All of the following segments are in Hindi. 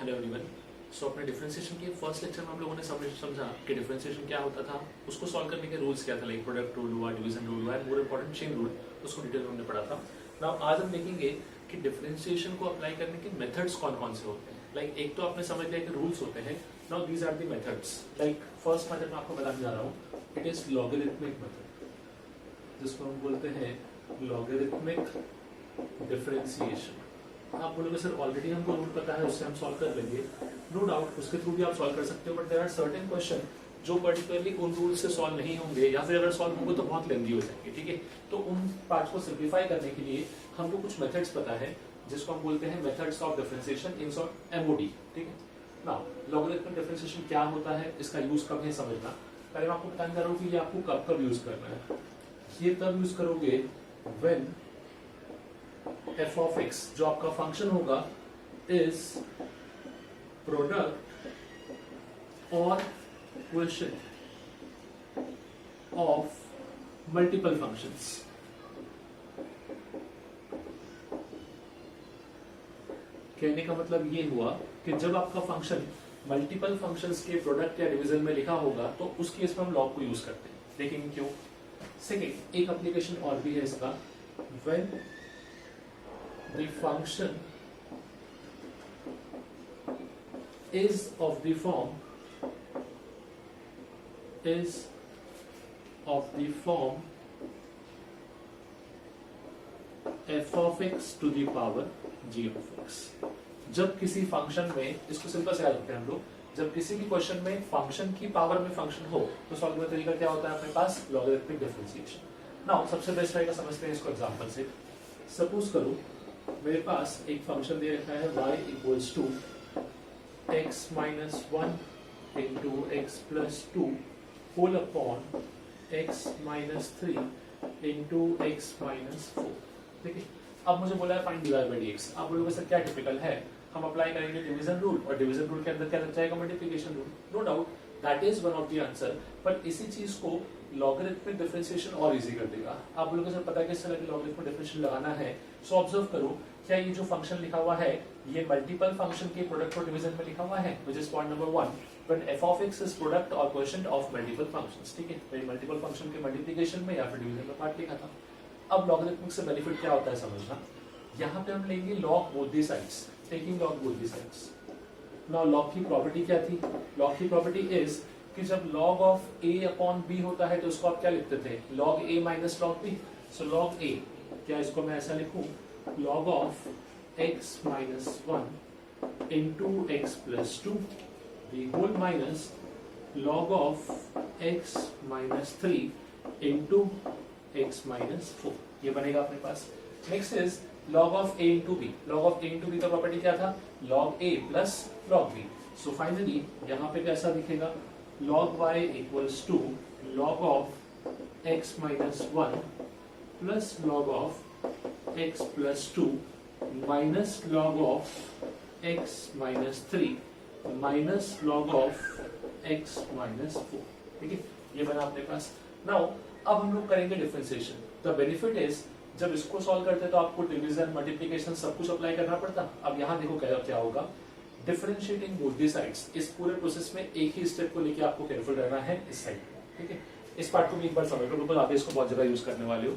Hello everyone. सो अपने डिफरेंशिएशन के फर्स्ट लेक्चर में हम लोगों ने समझा कि डिफरेंशिएशन क्या होता था, उसको सॉल्व करने के रूल्स क्या था, लाइक प्रोडक्ट रूल हुआ, डिवीजन रूल हुआ, मोर इंपॉर्टेंट चेन रूल, उसको डिटेल में हमने पढ़ा था। नाउ आज हम देखेंगे कि डिफरेंशिएशन को अप्लाई करने के मेथड्स कौन कौन से होते हैं। लाइक एक तो आपने समझ लिया कि रूल्स होते हैं। Now these are the methods. Like first method मैं आपको बताने जा रहा हूँ, इट इज लॉगरिथमिक मेथड, जिसको हम बोलते हैं लॉगरिथमिक डिफरेंशिएशन। आप बोलोगे सर ऑलरेडी हमको रूल पता है, उससे हम सॉल्व कर लेंगे। नो डाउट उसके थ्रू भी आप सॉल्व कर सकते हो, but there are certain question जो पर्टिकुलरली उन रूल से सॉल्व नहीं होंगे, या फिर अगर सॉल्व होंगे तो बहुत लेंदी हो जाएंगे। ठीक है, तो उन पार्ट्स को सिंप्लीफाई करने के लिए हमको कुछ मेथड्स पता है, जिसको हम बोलते हैं methods of differentiation, in short MoD. ठीक है, नाउ लॉगरिथमिक डिफरेंशिएशन क्या होता है, इसका यूज कब है समझना। पहले मैं आपको बताने जा रहा हूँ कि ये आपको कब कब यूज करना है। ये तब यूज करोगे व्हेन f of x, जो आपका फंक्शन होगा, इज प्रोडक्ट और क्वोशिएंट ऑफ मल्टीपल फंक्शंस। कहने का मतलब ये हुआ कि जब आपका फंक्शन मल्टीपल फंक्शंस के प्रोडक्ट या डिवीजन में लिखा होगा तो उस केस में हम लॉग को यूज करते हैं। देखेंगे क्यों। सेकेंड, एक एप्लीकेशन और भी है इसका, when the function is of the form f of x to the power g of x। जब किसी फंक्शन में, इसको सिंपल से याद रखते हैं हम लोग, जब किसी भी क्वेश्चन में फंक्शन की पावर में फंक्शन हो तो सॉल्व करने का तरीका क्या होता है अपने पास, लॉगरिथमिक डिफरेंशिएशन। नाउ सबसे बेस्ट रहेगा, समझते हैं इसको एग्जांपल से। सपोज करो मेरे पास एक फंक्शन दे रखा है y equals to x minus 1 into x plus 2 whole upon x minus 3 into x minus 4। ठीक है, अब मुझे बोला है फाइंड डिवाइड बाई dx। आप बोलोगे सर क्या टिपिकल है, हम अप्लाई करेंगे डिवीजन रूल, और डिवीजन रूल के अंदर क्या लग जाएगा, multiplication rule. No doubt that is one of the answer, पर इसी चीज को लॉगरिथमिक डिफरेंशिएशन और इजी कर देगा। आप बोलोगे सर पता है किस तरह की लॉगरिथमिक डिफरेंशिएशन लगाना है। सो ऑब्जर्व करो, क्या ये जो फंक्शन लिखा हुआ है ये मल्टीपल फंक्शन के प्रोडक्ट और डिवीजन में लिखा हुआ है, which is point number 1, when f of x is product और क्वोशिएंट ऑफ मल्टीपल फंक्शंस। ठीक है, तो मल्टीपल फंक्शन के मल्टीप्लिकेशन में या फिर डिवीजन में पार्ट लिखा था। अब लॉगरिथमिक से बेनिफिट क्या होता है समझना, यहाँ पे हम लेंगे log both the sides, taking log both the sides. Now log की प्रॉपर्टी क्या थी, log की प्रॉपर्टी इज कि जब log of a upon b होता है तो उसको आप क्या लिखते थे, log a minus log b। So log a, क्या इसको मैं ऐसा लिखूं, log of x minus 1 into x plus 2 the whole minus log of x minus 3 into x minus 4। ये बनेगा अपने पास। Next is log of a into b। log of a into b का प्रॉपर्टी क्या था, log a plus log b। So finally यहाँ पे कैसा दिखेगा, log y equals to log of x minus 1 plus log of x plus 2 minus log of x minus 3 minus log of x minus 4। ठीक है, ये बना अपने पास। नाउ अब हम लोग करेंगे डिफरेंशिएशन। द बेनिफिट इज जब इसको सॉल्व करते तो आपको डिवीजन मल्टीप्लिकेशन सब कुछ अप्लाई करना पड़ता। अब यहाँ देखो क्या होगा, डिफरेंशिएटिंग बोथ दी साइड्स। इस पूरे प्रोसेस में एक ही स्टेप को लेके आपको केयरफुल रहना है इस साइड। ठीक है, इस पार्ट को भी एक बार समझ लो, बिकॉज आप इसको बहुत जगह यूज करने वाले हो।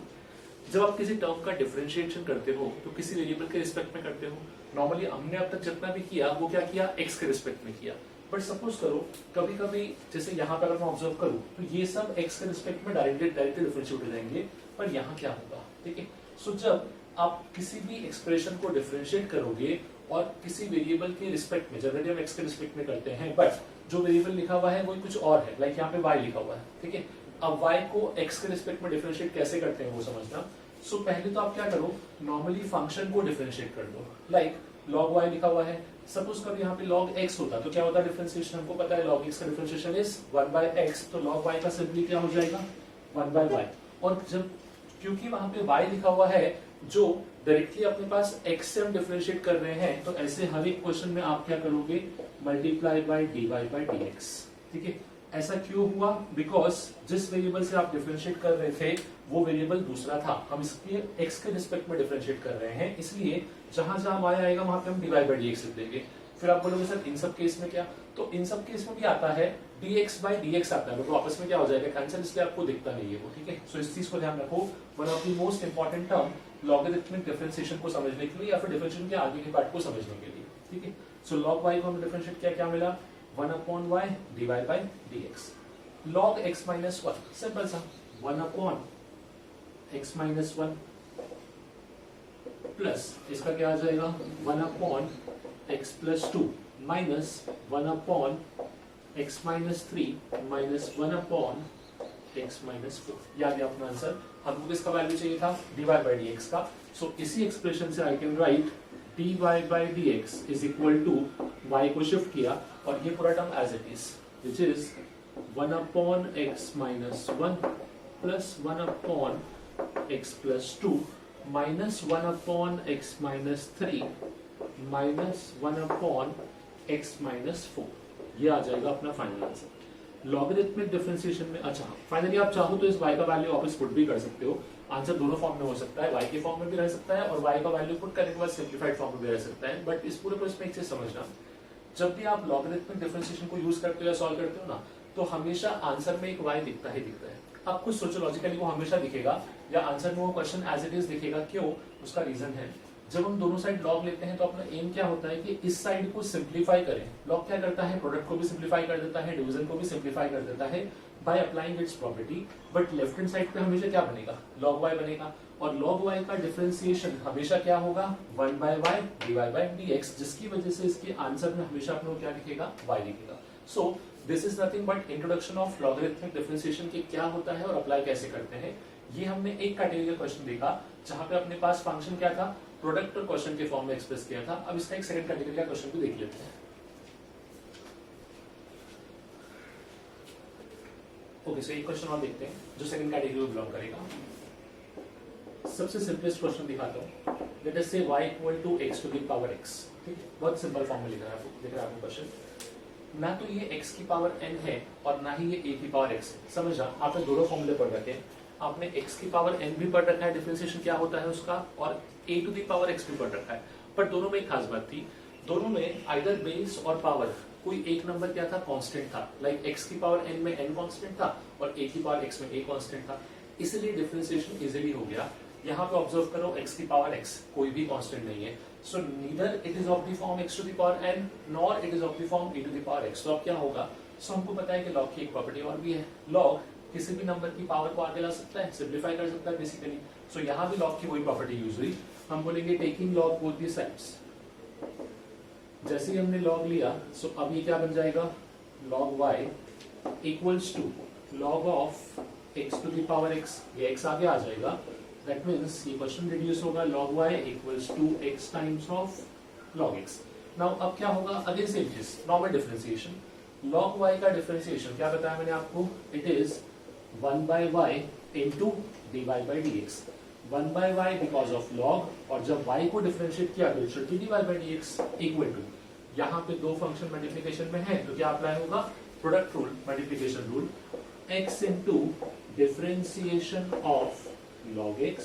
जब आप किसी टर्म का डिफरेंशिएशन करते हो तो किसी वेरिएबल के रिस्पेक्ट में करते हो। नॉर्मली हमने अब तक जितना भी किया वो क्या किया, x के रिस्पेक्ट में किया। बट सपोज करो कभी कभी, जैसे यहाँ पे अगर मैं ऑब्जर्व करूँ तो ये सब x के रिस्पेक्ट में डायरेक्टली डिफरेंशिएट हो जाएंगे, पर यहाँ क्या होगा। ठीक है, सो जब आप किसी भी एक्सप्रेशन को डिफरेंशिएट करोगे और किसी वेरिएबल के रिस्पेक्ट में, जनरली हम x के रिस्पेक्ट में करते हैं, बट जो वेरिएबल लिखा हुआ है वो कुछ और है, लाइक यहाँ पे y लिखा हुआ है। ठीक है, अब y को x के रिस्पेक्ट में डिफरेंशिएट कैसे करते हैं वो समझना। सो पहले तो आप क्या करो, नॉर्मली फंक्शन को डिफरेंशिएट कर दो। लाइक log y लिखा हुआ है, सपोज कभी यहाँ पे log x होता तो क्या होता डिफरेंशिएशन, हमको पता है log x का डिफरेंशिएशन इज 1 by x, तो log y का सिंपली क्या हो जाएगा 1 by y। और जब क्योंकि वहां पे y लिखा हुआ है जो डायरेक्टली अपने पास x से हम डिफरेंशिएट कर रहे हैं, तो ऐसे हर एक क्वेश्चन में आप क्या करोगे, multiply by dy by dx। ठीक है, ऐसा क्यों हुआ, बिकॉज जिस वेरिएबल से आप डिफरेंशिएट कर रहे थे वो वेरिएबल दूसरा था, हम इसके x के रिस्पेक्ट में डिफरेंशिएट कर रहे हैं, इसलिए जहां जहां y आएगा वहां पे हम डिवाइड बाय dx लिख देंगे। फिर आप बोलोगे सर इन सब केस में क्या, तो इन सब केस में भी आता है dx by dx आता है, तो आपस में क्या हो जाएगा कैंसिल, इसलिए आपको दिखता नहीं है वो, ठीक है। सो इस चीज को ध्यान रखो, one of the most important term logarithmic differentiation को समझने के लिए या फिर डिफरेंशिएशन के आगे के पार्ट को समझने के लिए, ठीक है। सो log y को हमने डिफरेंशिएट किया, क्या मिला 1/y divide by dx। log x minus 1 simple सा 1/x minus 1 प्लस इसका क्या आ जाएगा 1/x plus 2 minus 1/x minus 3 minus 1/x minus 4। याद है अपना आंसर, हमको किसका वैल्यू चाहिए था dy by dx का। सो इसी एक्सप्रेशन से I can write dy by dx is equal to y को शिफ्ट किया और ये पूरा term as it is which is 1/x minus 1 plus 1/x plus 2 minus 1/x minus 3 minus 1/x minus 4। ये आ जाएगा अपना फाइनल आंसर लॉगरिथमिक डिफरेंशिएशन में। अच्छा फाइनली आप चाहो तो इस y का वैल्यू वापस पुट भी कर सकते हो, आंसर दोनों फॉर्म में हो सकता है, y के फॉर्म में भी रह सकता है और y का वैल्यू पुट करने के बाद सिंप्लीफाइड फॉर्म में भी रह सकता है। बट इस पूरे प्रोसेस में एक चीज समझना, जब भी आप लॉगरिथमिक डिफरेंशिएशन को यूज करते हो या सॉल्व करते हो ना, तो हमेशा आंसर में एक y दिखता ही दिखता है। आप कुछ सोचो लॉजिकली वो हमेशा दिखेगा या आंसर में वो क्वेश्चन एज इट इज दिखेगा, क्यों, उसका रीजन है जब हम दोनों साइड लॉग लेते हैं तो अपना एम क्या होता है कि इस साइड को सिंप्लीफाई करें। लॉग क्या करता है, प्रोडक्ट को भी सिंप्लीफाई कर देता है, डिवीजन को भी सिंप्लीफाई कर देता है by applying it's property. But left hand side पे हमेशा क्या बनेगा, log y बनेगा और log y का डिफरेंशिएशन हमेशा क्या होगा 1/y डिवाइड बाय dx, जिसकी वजह से इसके आंसर में हमेशा अपने को क्या दिखेगा y दिखेगा। So this is nothing but introduction of logarithmic differentiation के क्या होता है और अप्लाई कैसे करते हैं। ये हमने एक कैटेगरी का क्वेश्चन देखा जहां पे अपने पास फंक्शन क्या था, प्रोडक्ट और क्वेश्चन के फॉर्म में एक्सप्रेस किया था। अब इसका एक सेकंड कैटेगरी का क्वेश्चन भी देख लेते हैं। ओके सो एक क्वेश्चन और देखते हैं जो सेकंड कैटेगरी में बिलोंग करेगा। सबसे सिंपलेस्ट क्वेश्चन दिखाता हूं, late us say y equal to x to the power x, ठीक है, बहुत सिंपल फॉर्म में लिख रहा है आपको क्वेश्चन। ना तो ये x की पावर n है और ना ही ये a की पावर x है। समझा, आपने दोनों फॉर्मूले पढ़ रखे हैं, आपने x की पावर n भी पढ़ रखा है, डिफरेंशिएशन क्या होता है उसका, और a to the power x भी पढ़ रखा है। पर दोनों में एक खास बात थी, दोनों में आइदर बेस और पावर कोई एक नंबर क्या था, कांस्टेंट था। लाइक x की पावर n में n कांस्टेंट था और a की पावर x में a कांस्टेंट था, इसलिए डिफरेंशिएशन इजीली हो गया। यहाँ पे ऑब्जर्व करो x की पावर x कोई भी कांस्टेंट नहीं है, so neither it is of the form x to the power n nor it is of the form e to the power x। तो अब क्या होगा, सो हमको पता है कि log की एक प्रॉपर्टी और भी है, log किसी भी नंबर की पावर को आगे ला सकता है, सिंप्लीफाई कर सकता है बेसिकली। सो यहाँ भी log की वही प्रॉपर्टी यूज हुई, हम बोलेंगे taking log both the sides. जैसे ही हमने log लिया, सो अब ये क्या बन जाएगा, log y equals to log of x to the power x, ये x आगे आ जाएगा, दैट मींस ये क्वेश्चन रिड्यूस होगा, log y equals to x times of log x। Now अब क्या होगा, अगेन सेम चीज, नॉर्मल डिफरेंशिएशन। log y का डिफरेंशिएशन क्या बताया मैंने आपको, it is 1/y into dy by dx। 1/y because of log, और जब y को डिफरेंशिएट किया तो it should be dy by dx equal to, यहाँ पे दो फंक्शन मल्टीप्लिकेशन में है तो क्या अप्लाई होगा, product rule, multiplication rule, x into differentiation of log x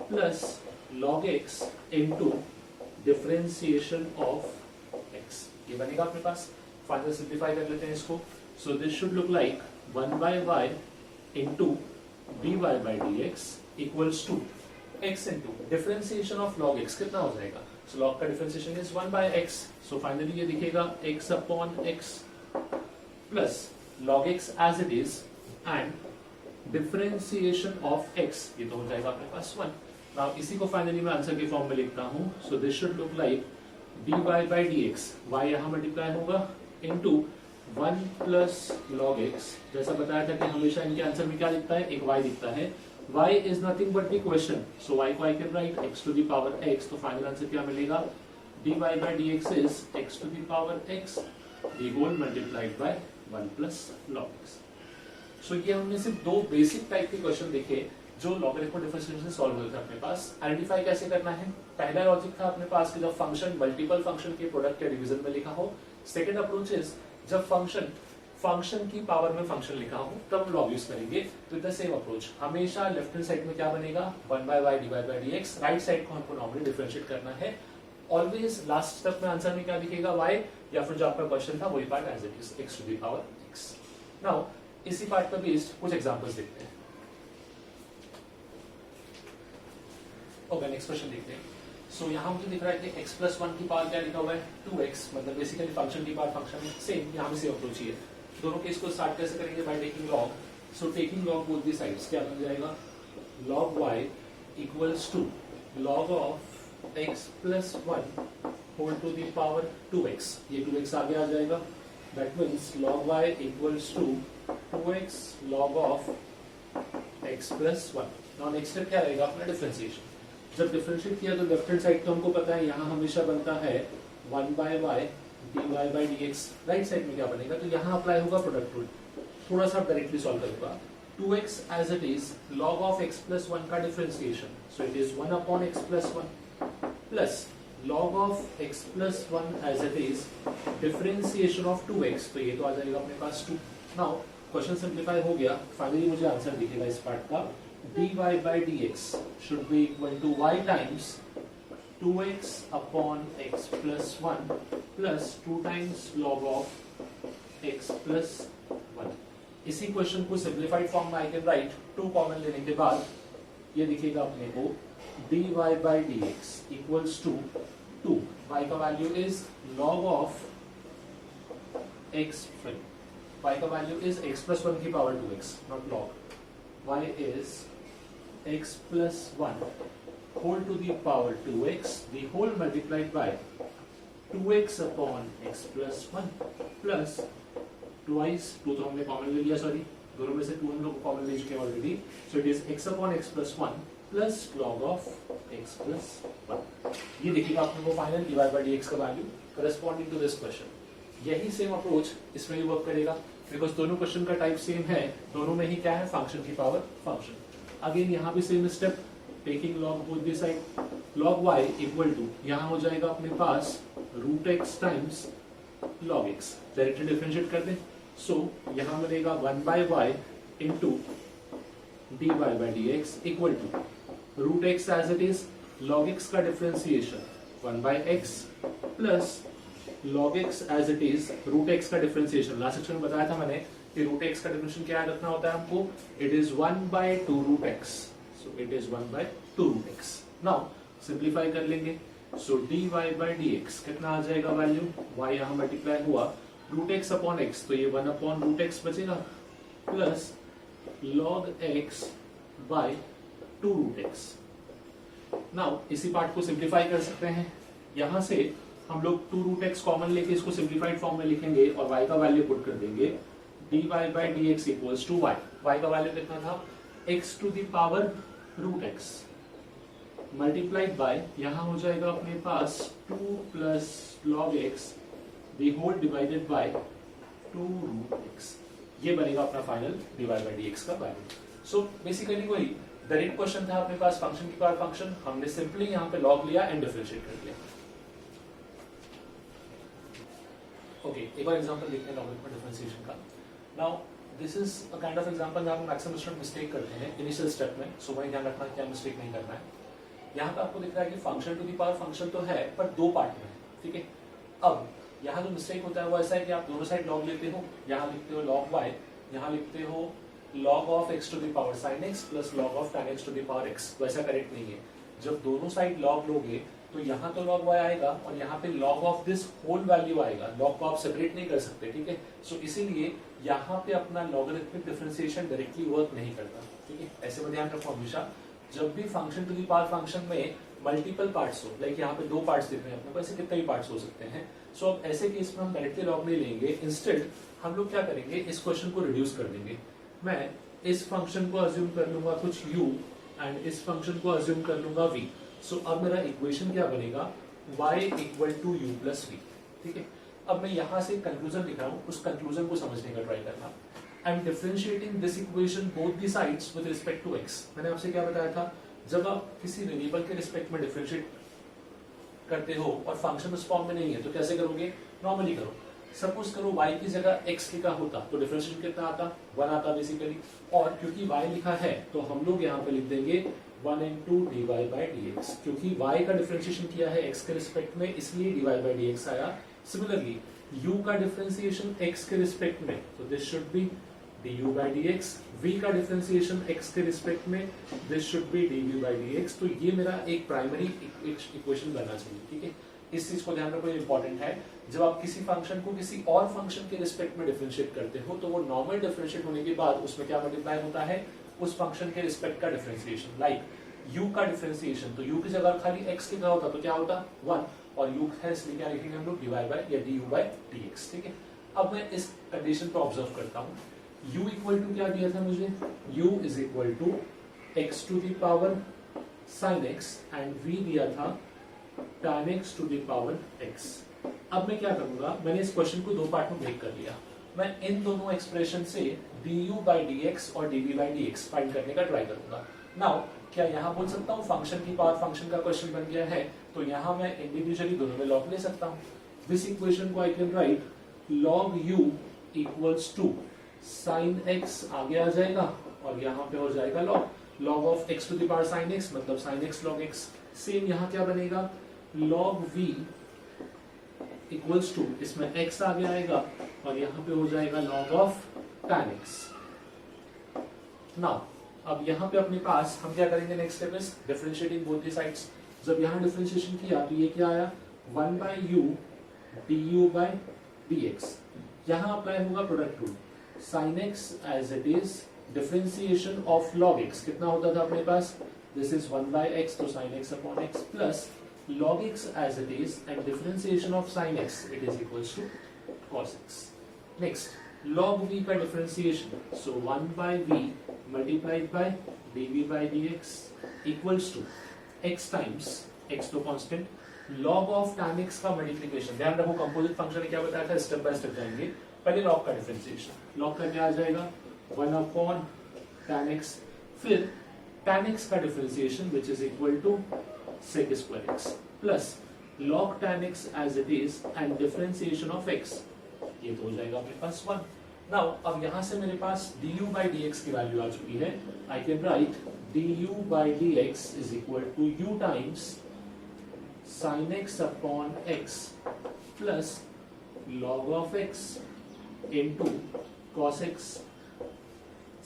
plus log x into differentiation of x, ये बनेगा अपने पास। फाइनल सिंप्लीफाई कर लेते हैं इसको, सो this should look like 1/y into dy by dx equals to x into differentiation of log x कितना हो जाएगा, so log का differentiation is 1/x, so finally ये दिखेगा x upon x plus log x as it is and differentiation of x, ये तो हो जाएगा अपने पास 1। नाउ इसी को फाइनली मैं आंसर के फॉर्म में लिखता हूं, सो this should look like dy by dx, y यहाँ मल्टीप्लाई होगा into 1 प्लस log x, जैसा बताया था कि हमेशा इनके आंसर में क्या दिखता है, एक y दिखता है, y is nothing but the question, so y को I can write x to the power x, तो फाइनल आंसर क्या मिलेगा, dy by dx is x to the power x the whole multiplied by 1 plus log x। So ये हमने सिर्फ दो बेसिक टाइप के क्वेश्चन देखे जो लॉगरिथमिक डिफरेंशिएशन से सॉल्व हुए थे अपने पास। आइडेंटिफाई कैसे करना है, पहला लॉजिक था अपने पास कि जब फंक्शन मल्टीपल फंक्शन के प्रोडक्ट या डिवीजन में लिखा हो। सेकंड अप्रोच इज जब फंक्शन की पावर में फंक्शन लिखा हो तब लॉग यूज करेंगे। तो द सेम अप्रोच, हमेशा लेफ्ट हैंड साइड में क्या बनेगा 1/y divide by dx, right side को हमको नॉर्मली डिफरेंशिएट करना है ऑलवेज लास्ट स्टेप में आंसर में क्या दिखेगा, y, या फिर जो आपका क्वेश्चन था वही part as it is, x to the power x। Now इसी पार्ट पर बेस्ड कुछ एग्जांपल्स देखते हैं। ओके, नेक्स्ट क्वेश्चन देखते हैं। सो यहाँ मुझे दिख रहा है कि x प्लस 1 की पावर क्या लिखा हुआ है, 2x, मतलब बेसिकली फंक्शन की पावर फंक्शन सेम यहाँ भी सेम अप्रोच ही है। दोनों केस को स्टार्ट कैसे करेंगे, by taking log. So taking log both the sides, क्या बन जाएगा, log y equals to log of x plus 1 whole to the power 2x, ये 2x आगे आ जाएगा, that means log y equals to 2x log of x plus 1। Now next step क्या रहेगा अपना डिफरेंशिएशन। जब डिफरेंशिएट किया तो लेफ्ट हैंड साइड तो हमको पता है यहाँ हमेशा बनता है 1 by y dy by dx, right side में क्या बनेगा, तो यहाँ अप्लाई होगा प्रोडक्ट रूल। थोड़ा सा डायरेक्टली सॉल्व करूंगा, 2x as it is log of x plus 1 का differentiation, so it is 1 upon x plus 1 plus log of x plus 1 as it is differentiation of 2x, तो ये तो आ जाएगा अपने पास 2। नाउ क्वेश्चन सिंप्लीफाई हो गया, फाइनली मुझे आंसर दिखेगा इस पार्ट का, dy by dx should be equal to y times 2x upon x plus 1 plus 2 times log of x plus 1। इसी क्वेश्चन को सिंप्लीफाइड फॉर्म में आई कैन राइट, 2 कॉमन लेने के बाद ये दिखेगा अपने को dy by dx equals to 2, y का value is log of x, y का वैल्यू इज x प्लस 1 की power 2x, not log, y is x plus 1 whole to the power 2x, the whole multiplied by 2x upon x plus 1 plus twice, 2 तो हमने कॉमन ले लिया, सॉरी दोनों में से 2 हम लोग कॉमन ले चुके हैं already, so it is x upon x plus 1 plus log of x plus 1। ये देखिएगा आपने वो फाइनल dy by dx का value corresponding to this question. यही सेम अप्रोच इसमें भी वर्क करेगा, बिकॉज दोनों क्वेश्चन का टाइप सेम है, दोनों में ही क्या है, फंक्शन की पावर फंक्शन। अगेन यहाँ भी same step, taking log both the side, log y equal to यहाँ हो जाएगा अपने पास root x times log x, directly differentiate कर दें, सो यहाँ मिलेगा 1 by y into dy by dx equal to root x as it is, log x का डिफरेंशिएशन 1 बाय x plus log x as it is, root x का डिफरेंशिएशन, लास्ट सेक्शन में बताया था मैंने कि रूट x का डिफरेंशिएशन क्या रखना होता है हमको, it is 1 by 2 root x, so it is 1 by 2 root x। Now simplify कर लेंगे, सो dy by dx कितना आ जाएगा वैल्यू, y यहाँ मल्टीप्लाई हुआ रूट x अपॉन x, तो ये 1 अपॉन रूट x बचेगा plus log x by 2 root x। Now इसी पार्ट को सिंप्लीफाई कर सकते हैं, यहां से हम लोग 2 रूट x कॉमन लेके इसको सिंप्लीफाइड फॉर्म में लिखेंगे और y का वैल्यू पुट कर देंगे, dy by dx equals to y, y का वैल्यू कितना था, x to the power root x multiplied by यहाँ हो जाएगा अपने पास 2 plus log x the whole divided by 2 root x, ये बनेगा अपना फाइनल dy by dx का वैल्यू। सो बेसिकली वही डायरेक्ट क्वेश्चन था अपने पास, फंक्शन की पावर फंक्शन, हमने सिंपली यहाँ पे log लिया एंड डिफरेंशिएट कर दिया। ओके, एक और एग्जांपल देखते हैं लॉगरिथमिक डिफरेंशिएशन का। Now this is a kind of example जहां हम मैक्सिमम स्टूडेंट मिस्टेक करते हैं इनिशियल स्टेप में, सो वही ध्यान रखना क्या मिस्टेक नहीं करना है। यहाँ पे आपको दिख रहा है कि function to the power function तो है पर 2 पार्ट में है, ठीक है। अब यहाँ जो मिस्टेक होता है वो ऐसा है कि आप दोनों साइड log लेते हो, यहाँ लिखते हो log y, यहाँ लिखते हो log of x to the power sin x plus log of tan x to the power x, वैसा करेक्ट नहीं है। जब दोनों साइड log लोगे तो यहाँ तो log y आएगा और यहाँ पे log of this whole value आएगा, log को आप सेपरेट नहीं कर सकते, ठीक है। सो इसीलिए यहाँ पे अपना लॉगरिथमिक डिफरेंशिएशन डायरेक्टली वर्क नहीं करता, ठीक है। ऐसे में ध्यान रखो हमेशा, जब भी function to the power function में मल्टीपल पार्ट्स हो, लाइक यहाँ पे 2 पार्ट्स दिख रहे हैं अपने को, ऐसे कितने भी पार्ट्स हो सकते हैं। सो अब ऐसे केस में हम डायरेक्टली लॉग नहीं लेंगे, इंस्टेड हम लोग क्या करेंगे, इस क्वेश्चन को रिड्यूस कर देंगे। मैं इस फंक्शन को अज्यूम कर लूंगा कुछ u एंड इस फंक्शन को अज्यूम कर लूंगा v। सो अब मेरा इक्वेशन क्या बनेगा, y equal to u plus v, ठीक है। अब मैं यहाँ से कंक्लूजन लिख रहा हूँ, उस कंक्लूजन को समझने का ट्राई करना। I am differentiating this equation both the sides with respect to x। मैंने आपसे क्या बताया था, जब आप किसी वेरिएबल के रिस्पेक्ट में डिफरेंशिएट करते हो और फंक्शन उस फॉर्म में नहीं है तो कैसे करोगे, नॉर्मली करो। सपोज करो y की जगह x लिखा होता तो डिफरेंशिएशन कितना आता, 1 आता बेसिकली, और क्योंकि y लिखा है तो हम लोग यहाँ पे लिख देंगे 1 into dy by dx, क्योंकि y का डिफरेंशिएशन किया है x के रिस्पेक्ट में, इसलिए dy by dx आया. सिमिलरली u का डिफरेंशिएशन x के रिस्पेक्ट में, तो this should B du by dx. v का डिफरेंशिएशन x के रिस्पेक्ट में, this should B dv by dx. तो ये मेरा एक प्राइमरी इक्वेशन बनना चाहिए. ठीक है, इस चीज को ध्यान रखो, ये इंपॉर्टेंट है. जब आप किसी फंक्शन को किसी और फंक्शन के रिस्पेक्ट में डिफरेंशिएट करते हो, तो वो नॉर्मल डिफरेंशिएट होने के बाद उसमें क्या मल्टीप्लाई होता है, उस फंक्शन के रिस्पेक्ट का डिफरेंशिएशन. लाइक u का डिफरेंशिएशन, तो u की जगह खाली x लिखा होता तो क्या होता 1, और u है इसलिए क्या लिखेंगे हम लोग dy by या du by dx. ठीक है, अब मैं इस कंडीशन को ऑब्जर्व करता हूँ. u इक्वल टू क्या दिया था मुझे, u is equal to x to the power sin x and v दिया था tan x to the power x. अब मैं क्या करूंगा, मैंने इस क्वेश्चन को दो पार्ट में ब्रेक कर लिया. मैं इन दोनों एक्सप्रेशन से du by dx और dv by dx फाइंड करने का ट्राई करूंगा. नाउ क्या यहाँ बोल सकता हूँ फंक्शन की पावर फंक्शन का क्वेश्चन बन गया है, तो यहाँ मैं इंडिविजुअली दोनों में लॉग ले सकता हूँ. दिस इक्वेशन को I can write log u equals to sin x आगे आ जाएगा, और यहाँ पे हो जाएगा log of x to the power sin x, मतलब sin x log x. Same यहाँ क्या बनेगा, log v इक्वल्स टू, इसमें x आगे आएगा और यहाँ पे हो जाएगा log of tan x. Now अब यहाँ पे अपने पास हम क्या करेंगे, next step is differentiating both the sides. जब यहाँ डिफरेंशिएशन किया तो ये क्या आया 1 by u du by dx. यहाँ अप्लाई होगा product rule. sin x as it is differentiation of log x कितना होता था अपने पास, दिस इज 1 by x, तो sin x upon x plus log x as it is and differentiation of sin x, it is equals to cos x. Next, log v का differentiation, so 1 by v multiplied by dv by dx equals to x times x तो constant, log of tan x का multiplication. ध्यान रखो कंपोजिट फंक्शन ने क्या बताया था, स्टेप बाय स्टेप जाएंगे. पहले log का डिफरेंशिएशन, log का क्या आ जाएगा 1 upon tan x, फिर tan x का differentiation which is equal to sec square x plus log tan x as it is and differentiation of x, ये तो हो जाएगा अपने पास 1. नाउ अब यहाँ से मेरे पास du by dx की वैल्यू आ चुकी है. आई can right du by dx is equal to u times sin x upon x plus log of x into cos x.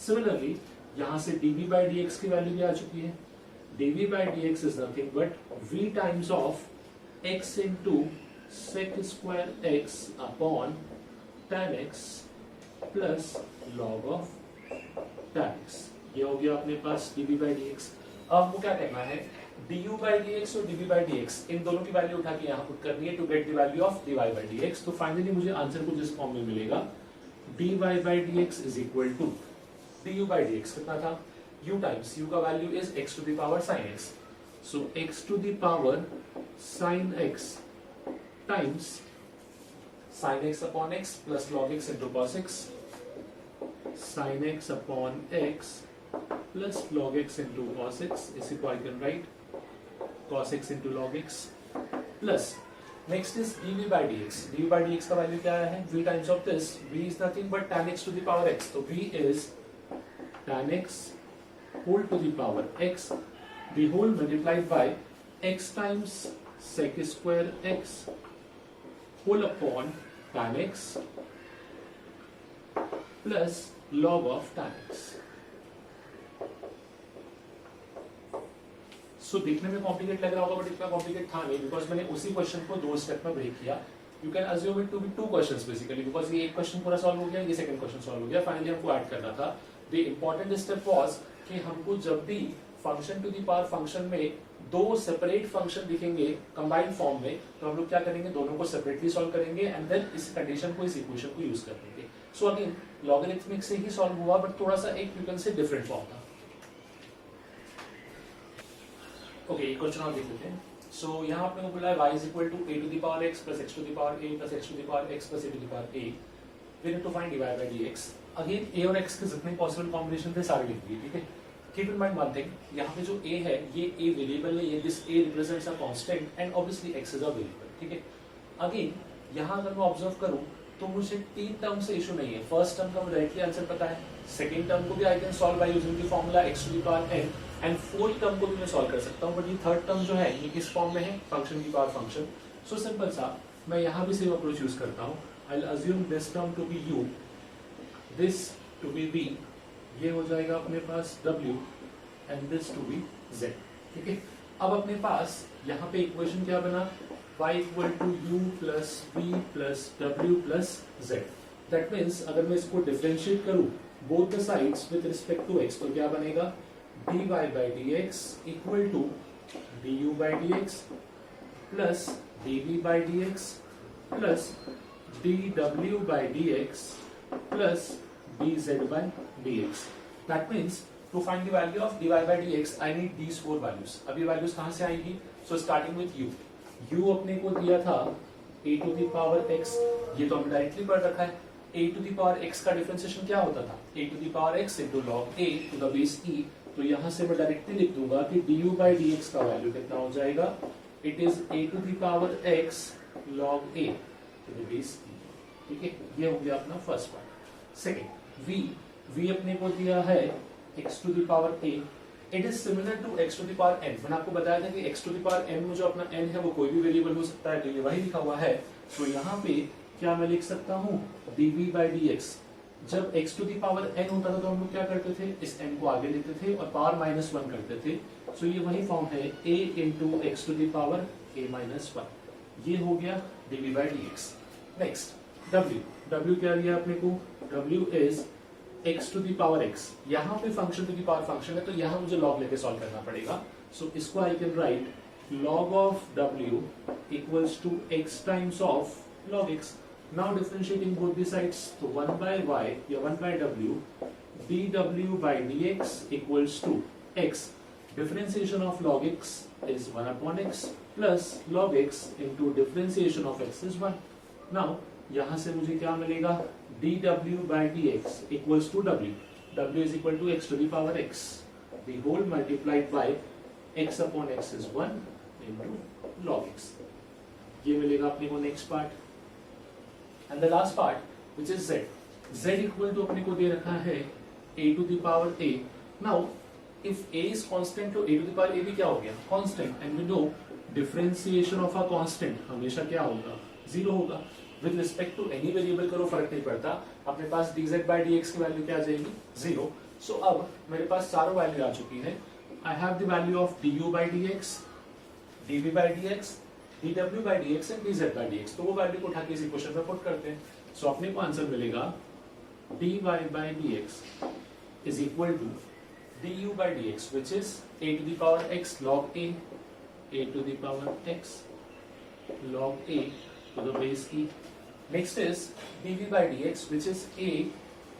Similarly यहाँ से dv by dx की वैल्यू भी आ चुकी है. dv by dx is nothing but v times of x into sec square x upon tan x plus log of tan x. ये हो गया अपने पास dv by dx. अब हमको क्या करना है, du by dx और dv by dx इन दोनों की वैल्यू उठा के यहाँ पुट करनी है to get the value of dy by dx. तो फाइनली मुझे आंसर कुछ इस फॉर्म में मिलेगा, dy by dx is equal to du by dx कितना था, u times u का value is x to the power sin x, so x to the power sin x times sin x upon x plus log x into cos x, sin x upon x plus log x into cos x, इसी को I can write cos x into log x plus next is dv by dx. dv by dx का वैल्यू क्या है, v times of this, v is nothing but tan x to the power x, तो v is tan x whole to the power x, the whole multiplied by x times sec square x whole upon tan x plus log of tan x. So देखने में कॉम्प्लिकेट लग रहा होगा, बट इतना कॉम्प्लिकेट था नहीं, बिकॉज मैंने उसी क्वेश्चन को दो स्टेप में ब्रेक किया. You can assume it to be two questions basically, because ये एक क्वेश्चन पूरा सॉल्व हो गया, ये सेकंड क्वेश्चन सॉल्व हो गया. फाइनली हमको ऐड करना था. द इंपॉर्टेंट स्टेप वाज कि हमको जब भी function to the power function में दो सेपरेट फंक्शन दिखेंगे कंबाइंड फॉर्म में, तो हम लोग क्या करेंगे, दोनों को सेपरेटली सॉल्व करेंगे एंड देन इस कंडीशन को, इस इक्वेशन को यूज कर लेंगे. सो अगेन लॉगरिथमिक से ही सॉल्व हुआ, बट थोड़ा सा एक you can say different form था. ओके, क्वेश्चन आप देख लेते हैं. सो यहाँ आपने को बोला है y is equal to a to the power x plus x to the power a plus x to the power x plus a to the power a. We need to find dy by dx. Again a और x के जितने पॉसिबल कॉम्बिनेशन थे सारे लिख दिए. ठीक है, keep in mind one thing, यहाँ पे जो a है ये a वेरिएबल है, ये this a represents a constant and obviously x is a variable. ठीक है, अगेन यहाँ अगर मैं ऑब्जर्व करूँ तो मुझे तीन टर्म से इशू नहीं है. फर्स्ट टर्म का मुझे डायरेक्टली आंसर पता है, सेकंड टर्म को भी I can solve by using the formula x to the power n, and fourth term को भी मैं सॉल्व कर सकता हूँ, बट ये थर्ड टर्म जो है ये किस फॉर्म में है, फंक्शन की पावर फंक्शन। सो सिंपल सा मैं यहाँ भी सेम अप्रोच यूज करता हूँ। I assume this term to be u, this to be v, ये हो जाएगा अपने पास w and this to be z। ठीक है, अब अपने पास यहाँ पे इक्वेशन क्या बना, y equal to u plus v plus w plus z। That means अगर मैं इसको डिफरेंशिएट करूं both the sides with respect to x, तो क्या बनेगा, dy by dx equal to du by dx plus dv by dx plus dw by dx plus dz by dx। That means to find the value of dy by dx I need these four values. अभी वैल्यूज कहां से आएंगी, सो स्टार्टिंग विथ u अपने को दिया था a to the power x, ये तो हमने डायरेक्टली पढ़ रखा है। a to the power x का डिफरेंशिएशन क्या होता था, a to the power x into log a to the base e। तो यहां से मैं डायरेक्टली लिख दूंगा कि du बाई dx का वैल्यू कितना हो जाएगा, it is a to the power x log a to the base e। ठीक है, ये हो गया अपना फर्स्ट पार्ट। सेकंड v अपने को दिया है x to the power a, it is similar to x to the power n। मैंने आपको बताया था कि x to the power n में जो अपना n है वो कोई भी वेरिएबल हो सकता है, तो ये वही लिखा हुआ है। तो यहाँ पे क्या मैं लिख सकता हूँ, dv बाई dx। जब x to the power n होता था तो हम लोग क्या करते थे, इस n को आगे लेते थे और पावर माइनस 1 करते थे। सो ये वही फॉर्म है a into x to the power a minus 1। ये हो गया dv by dx। Next w क्या लिया अपने को, w is x to the power x। यहाँ पे function to the power function है, तो यहाँ मुझे log लेके सॉल्व करना पड़ेगा। सो इसको I can write log of w equals to x times of log x। Now differentiating both the sides, तो 1 बाय y या 1 by w dw by dx equals to x। Differentiation of log x is 1 upon x plus log x into differentiation of x is 1। Now यहाँ से मुझे क्या मिलेगा, dw by dx equals to w is equal to x to the power x, the whole multiplied by x upon x is 1 into log x। ये मिलेगा अपने को next part. And the last part which is z equal to अपने को दे रखा है a to the power a। Now if a is constant तो a to the power a भी क्या हो गया, constant, and we know differentiation of a constant हमेशा क्या होगा, 0 होगा। With respect to any variable करो फर्क नहीं पड़ता, अपने पास dz बाई dx की वैल्यू क्या आ जाएगी, 0। सो अब मेरे पास चारों वैल्यू आ चुकी है। I have the value of du by dx, dv by dx, dw by dx and dz by dx। तो वो वैल्यू को उठा के इस इक्वेशन में पुट करते हैं। सो अपने को आंसर मिलेगा dy by dx is equal to du by dx which is a to the power x log a to the power x log a to the base e। Next is dv by dx which is a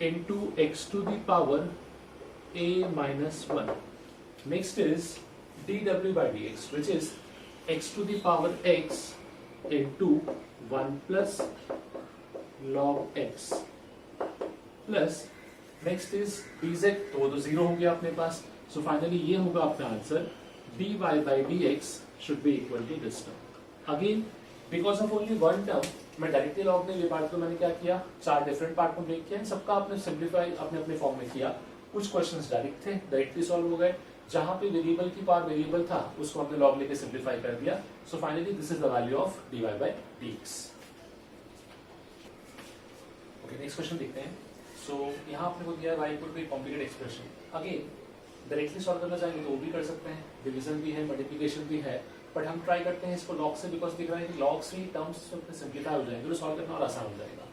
into x to the power a minus 1. Next is dw by dx which is x to the power x into 1 plus log x plus next is dz, तो वो तो 0 हो गया अपने पास। So finally ये होगा अपना answer, dy by dx should be equal to this term। Again because of only one term मैं डायरेक्टली लॉग नहीं ले पा रहा, तो मैंने क्या किया, चार डिफरेंट पार्ट को ब्रेक किया, सबका आपने सिंप्लीफाई अपने अपने फॉर्म में किया। कुछ क्वेश्चंस डायरेक्ट थे, डायरेक्टली सॉल्व हो गए। जहां पे वेरिएबल की पावर वेरिएबल था उसको हमने लॉग लेके सिंप्लीफाई कर दिया। So finally this is the value of dy by dx। Okay, next question देखते हैं। सो यहाँ आपने को दिया y equal to complicated expression. Again directly solve करना चाहेंगे तो वो भी कर सकते हैं, डिवीजन भी है, मल्टीप्लिकेशन भी है, बट हम ट्राई करते हैं इसको लॉग से, बिकॉज दिख रहा है कि लॉग से ही टर्म्स सिंप्लीफाई हो जाएंगे, तो सॉल्व करना और आसान हो जाएगा।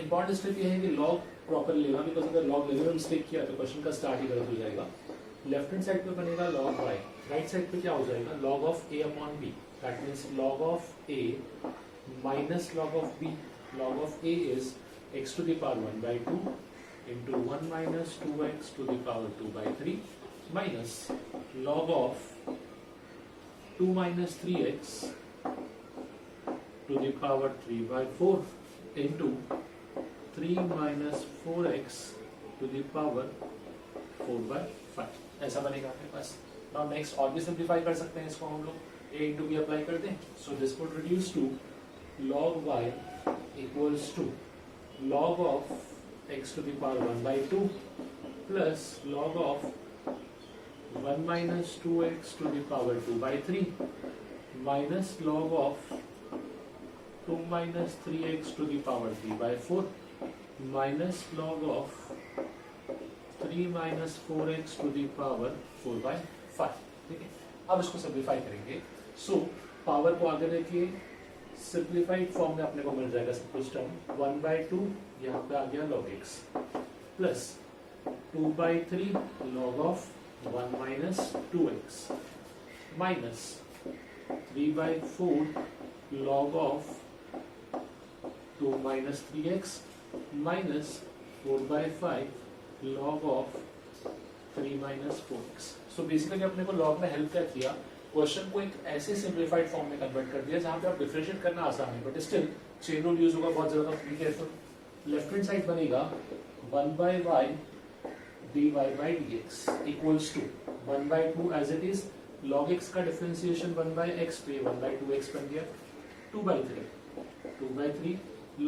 इंपॉर्टेंट स्टेप ये है कि लॉग प्रॉपर लेना, बिकॉज अगर लॉग लेने में मिस्टेक किया तो क्वेश्चन का स्टार्ट ही गलत हो जाएगा। लेफ्ट हैंड साइड पे बनेगा log y, राइट साइड पे क्या हो जाएगा, log of a upon b। That means log of a minus log of b। log of a is x to the power 1 by 2 into 1 minus 2x to the power 2 by 3 minus log of 2 minus 3x to the power 3 by 4 into 3 minus 4x to the power 4 by 5। ऐसा बनेगा आपके पास। नाउ नेक्स्ट और भी सिंप्लीफाई कर सकते हैं इसको हम लोग, a into b अप्लाई कर दें। So this would reduce to log y equals to log of x to the power 1 by 2 plus log of 1 minus 2x to the power 2 by 3 minus log of 2 minus 3x to the power 3 by 4 minus log of 3 minus 4x to the power 4 by 5. ठीक है, अब इसको सिंप्लीफाई करेंगे. सो पावर को आगे देखिए, सिंप्लीफाइड फॉर्म में अपने को मिल जाएगा सब कुछ टर्म 1 by 2 यहाँ पे आ गया log x plus 2 by 3 log of 1 minus 2x minus 3 by 4 log of 2 minus 3x minus 4 by 5 log of 3 minus 4x. So basically अपने को log में हेल्प क्या किया, क्वेश्चन को एक ऐसे सिंप्लीफाइड फॉर्म में कन्वर्ट कर दिया जहां पे आप डिफरेंशिएट करना आसान है, but still chain rule use होगा बहुत ज्यादा. Be careful. Left hand side बनेगा 1 by y dy by dx equals to 1 by 2 as it is, log x का डिफरेंशिएशन 1 by x पे 1 by 2x बन गया, 2 by 3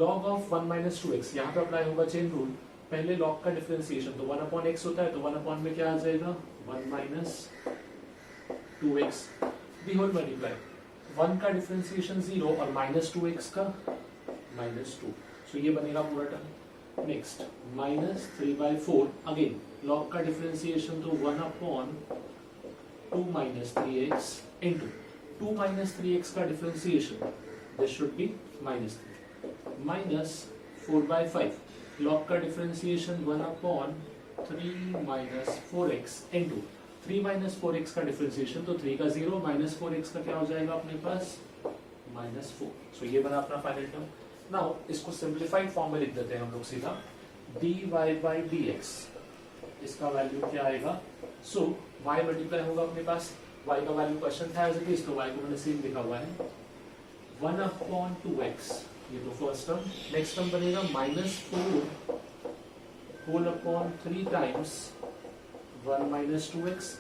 log of 1 minus 2x. यहाँ पे अप्लाई होगा चेन रूल. पहले log का डिफरेंशिएशन तो 1 upon x होता है, तो 1 upon में क्या आ जाएगा 1 minus 2x the whole multiply. 1 का डिफरेंशिएशन 0 और minus 2x का minus 2. सो ये बनेगा पूरा term. Next minus 3 by 4 again log का डिफरेंशिएशन तो 1 upon 2 minus 3x into 2 minus 3x का differentiation this should B minus 3 minus 4 by 5 log का differentiation 1 upon 3 minus 4x into 3 minus 4x का डिफरेंशिएशन तो 3 का 0 minus 4x का क्या हो जाएगा अपने पास minus 4. सो ये बना अपना फाइनल टर्म. नाउ इसको सिंप्लीफाइड फॉर्म में लिख देते हैं हम लोग सीधा dy by dx. इसका वैल्यू क्या आएगा, सो y मल्टीप्लाई होगा अपने पास, y का वैल्यू क्वेश्चन था एज इट इज, तो y को मैंने सेम लिखा हुआ है 1 upon 2x. ये तो फर्स्ट टर्म. नेक्स्ट टर्म बनेगा minus 4 whole upon 3 times 1 minus 2x.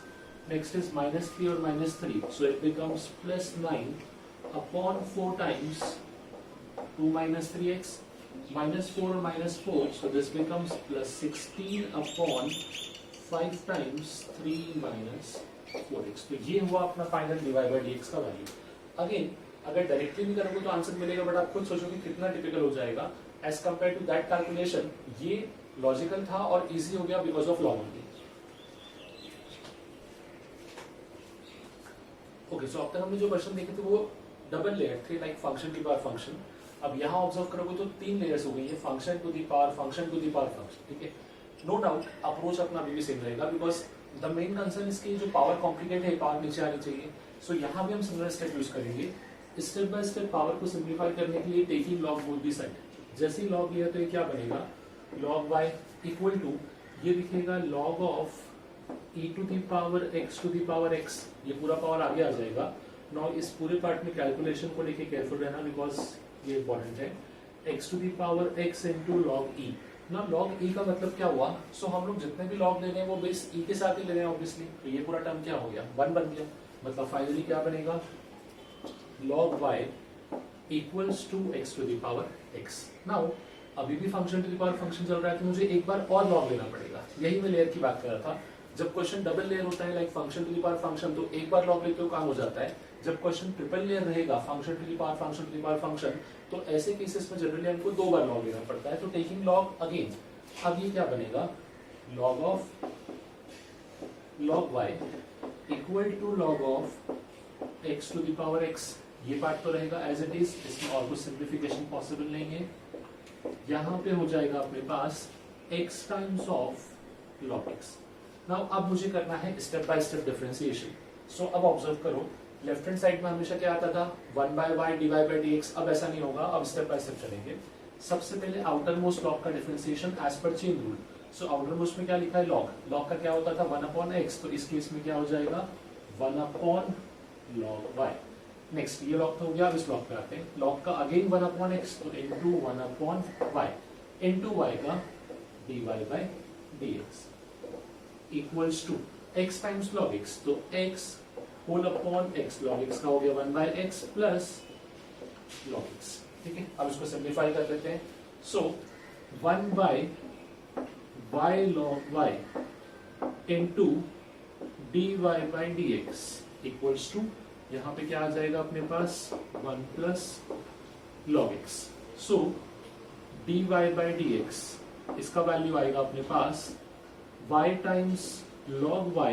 next is minus 3 or minus 3, so it becomes plus 9 upon 4 times 2 minus 3x minus 4 or minus 4, so this becomes plus 16 upon 5 times 3 minus 4x. तो ये हुआ अपना फाइनल dy by dx का वैल्यू. अगेन अगर डायरेक्टली भी करोगे तो आंसर मिलेगा, बट आप खुद सोचोगे कितना टिपिकल हो जाएगा as compare to that calculation. ये लॉजिकल था और इजी हो गया because of log only. Okay, so अब तक हमने जो क्वेश्चन देखे थे वो डबल लेयर थे, लाइक फंक्शन की पावर फंक्शन. अब यहाँ ऑब्जर्व करोगे तो 3 लेयर्स हो गई है, function to the power function to the power function. ठीक है, नो डाउट अप्रोच अपना अभी भी सेम रहेगा बिकॉज द मेन कंसर्न इसकी जो पावर कॉम्प्लिकेट है, पावर नीचे आनी चाहिए. सो यहाँ भी हम सिमिलर स्टेप यूज करेंगे. स्टेप बाय स्टेप पावर को सिंप्लीफाई करने के लिए taking log both the side. जैसे ही लॉग लिया तो ये क्या बनेगा, लॉग y इक्वल टू ये दिखेगा log of e to the power x to the power x. ये पूरा पावर आगे आ जाएगा. नाउ इस पूरे पार्ट में कैलकुलेशन को लेके केयरफुल रहना बिकॉज ये इंपॉर्टेंट है. x to the power x into log e. ना लॉग e का मतलब क्या हुआ, सो हम लोग जितने भी लॉग ले रहे हैं वो बेस e के साथ ही ले रहे हैं ऑब्वियसली. तो ये पूरा टर्म क्या हो गया 1 बन गया. मतलब फाइनली क्या बनेगा log y equals to x to the power x. Now अभी भी function to the power function चल रहा है तो मुझे एक बार और लॉग लेना पड़ेगा. यही मैं लेयर की बात कर रहा था. जब क्वेश्चन डबल लेयर होता है like function to the power function तो एक बार लॉग लेते हो काम हो जाता है. जब क्वेश्चन ट्रिपल लेयर रहेगा function to the power function to the power function, तो ऐसे केसेस में जनरली हमको 2 बार लॉग लेना पड़ता है. तो टेकिंग लॉग अगेन, अब ये क्या बनेगा log of log y equal to log of x to the power x. ये पार्ट तो रहेगा एज इट इज, इसमें और कुछ सिंप्लीफिकेशन पॉसिबल नहीं है. यहाँ पे हो जाएगा अपने पास x times of log x. Now अब मुझे करना है स्टेप बाय स्टेप डिफरेंशिएशन. सो अब ऑब्जर्व करो, लेफ्ट हैंड साइड में हमेशा क्या आता था 1 by y dy by dx. अब ऐसा नहीं होगा, अब स्टेप बाय स्टेप चलेंगे. सबसे पहले आउटर मोस्ट लॉग का differentiation as per chain rule. So outer most में क्या लिखा है लॉग. लॉग का क्या होता था 1 upon x, तो इस केस में क्या हो जाएगा 1 upon log y. नेक्स्ट ये लॉग तो हो गया. अब इस लॉग पे आते हैं. लॉग का अगेन 1 upon x तो into 1 upon y into y का dy by dx equals to x times log x. तो x whole upon x, log x का हो गया 1 by x plus log x. ठीक है, अब इसको सिंप्लीफाई कर देते हैं. So 1 by y log y into dy by dx equals to, यहाँ पे क्या आ जाएगा अपने पास 1 plus log x. So dy by dx इसका वैल्यू आएगा अपने पास y times log y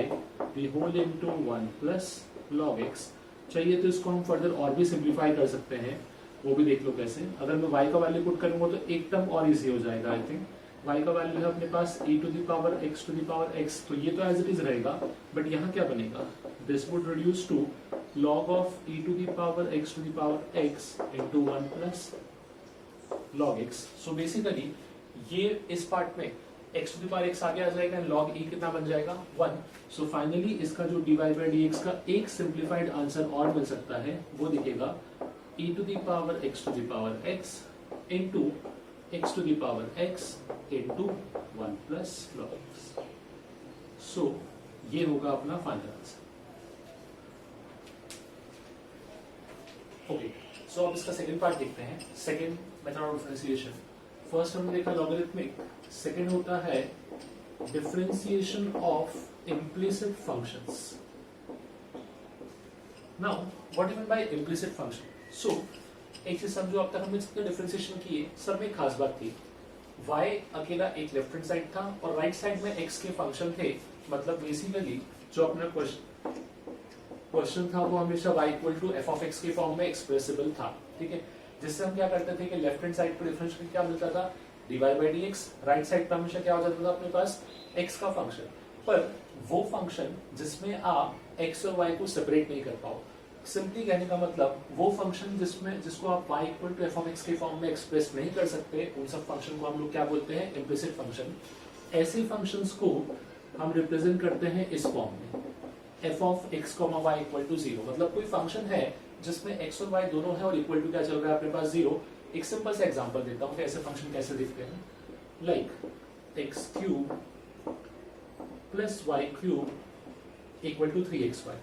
the whole into 1 plus log x. चाहिए तो इसको हम फर्दर और भी सिंप्लीफाई कर सकते हैं, वो भी देख लो कैसे. अगर मैं y का वैल्यू पुट करूंगा तो एक टर्म और इजी हो जाएगा. आई थिंक y का वैल्यू है अपने पास e to the power x to the power x, तो ये तो एज इट इज रहेगा, बट यहाँ क्या बनेगा, this would reduce to log of e to the power x to the power x into 1 plus log x. So basically ये इस पार्ट में x to the power x आगे आ जाएगा एंड log e कितना बन जाएगा 1. सो फाइनली इसका जो dy by dx का एक सिंप्लीफाइड आंसर और मिल सकता है, वो दिखेगा e to the power x to the power x into x to the power x into 1 plus log x. So ये होगा अपना फाइनल आंसर. ओके, सो अब इसका सेकंड पार्ट देखते हैं. Second method of differentiation. First हमने देखा लॉगरिथमिक, सेकंड होता है differentiation of implicit functions. Now what you mean by implicit function? So एक चीज समझो, अब तक हमने जितने डिफरेंशिएशन किए सब में खास बात थी, y अकेला एक लेफ्ट हैंड साइड था और राइट साइड में x के फंक्शन थे. मतलब बेसिकली जो अपना क्वेश्चन था वो हमेशा y equal to f of x के फॉर्म में एक्सप्रेसिबल था. ठीक है, जिससे हम क्या करते थे कि लेफ्ट हैंड साइड पर डिफरेंशियल क्या मिलता था, dy by dx. Right side पर हमेशा क्या हो जाता था अपने पास x का फंक्शन. पर वो फंक्शन जिसमें आप x और y को सेपरेट नहीं कर पाओ, सिंपली कहने का मतलब वो फंक्शन जिसको आप y equal to f of x के फॉर्म में एक्सप्रेस नहीं कर सकते, उन सब फंक्शन को हम लोग क्या बोलते हैं, इम्प्लिसिट फंक्शन. ऐसे फंक्शंस को हम रिप्रेजेंट करते हैं इस फॉर्म में, f of x comma y equal to 0. मतलब कोई फंक्शन है जिसमें x और y दोनों है और इक्वल टू क्या चल रहा है अपने पास 0. एक सिंपल सा एग्जांपल देता हूं कि ऐसे फंक्शन कैसे दिखते हैं. Like x cube plus y cube equal to 3xy.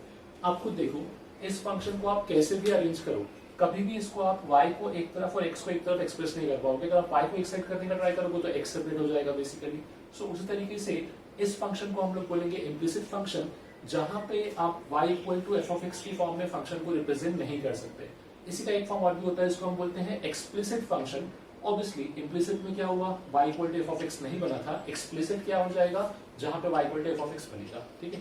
आप खुद देखो इस फंक्शन को आप कैसे भी अरेंज करो, कभी भी इसको आप y को एक तरफ और x को एक तरफ एक्सप्रेस नहीं कर पाओगे. अगर आप y को एक साइड करने का ट्राई करोगे तो x सेपरेट हो जाएगा बेसिकली. सो उसी तरीके से इस फंक्शन को हम लोग बोलेंगे इम्प्लिसिट फंक्शन, जहां पे आप y equal to f of x की फॉर्म में फंक्शन को रिप्रेजेंट नहीं कर सकते. इसी का एक फॉर्म और भी होता है, इसको हम बोलते हैं एक्सप्लिसिट फंक्शन. ऑब्वियसली इम्प्लिसिट में क्या हुआ, y equal to f of x नहीं बना था. एक्सप्लिसिट क्या हो जाएगा, जहां पे y equal to f of x बनेगा. ठीक है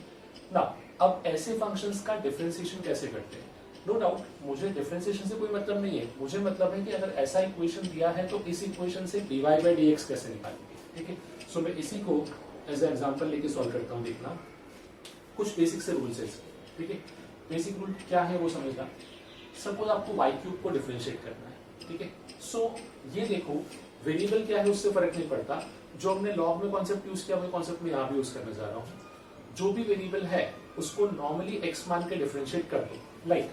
ना. अब ऐसे फंक्शंस का डिफरेंशिएशन कैसे करते हैं? नो डाउट मुझे डिफरेंशिएशन से कोई मतलब नहीं है, मुझे मतलब है कि अगर ऐसा इक्वेशन दिया है तो इस इक्वेशन से dy by dx कैसे निकालेंगे. ठीक है, सो मैं इसी को एज ए एग्जांपल लेके सॉल्व करता हूं. देखना कुछ बेसिक से रूल्स है. ठीक है, बेसिक रूल क्या है वो समझना. सपोज आपको y क्यूब को डिफरेंशिएट करना है. ठीक है, सो ये देखो वेरिएबल क्या है उससे फर्क नहीं पड़ता. जो हमने लॉग में कॉन्सेप्ट यूज किया वही कॉन्सेप्ट में यहाँ भी यूज करने जा रहा हूँ. जो भी वेरिएबल है उसको नॉर्मली x मान के डिफरेंशिएट कर दो. लाइक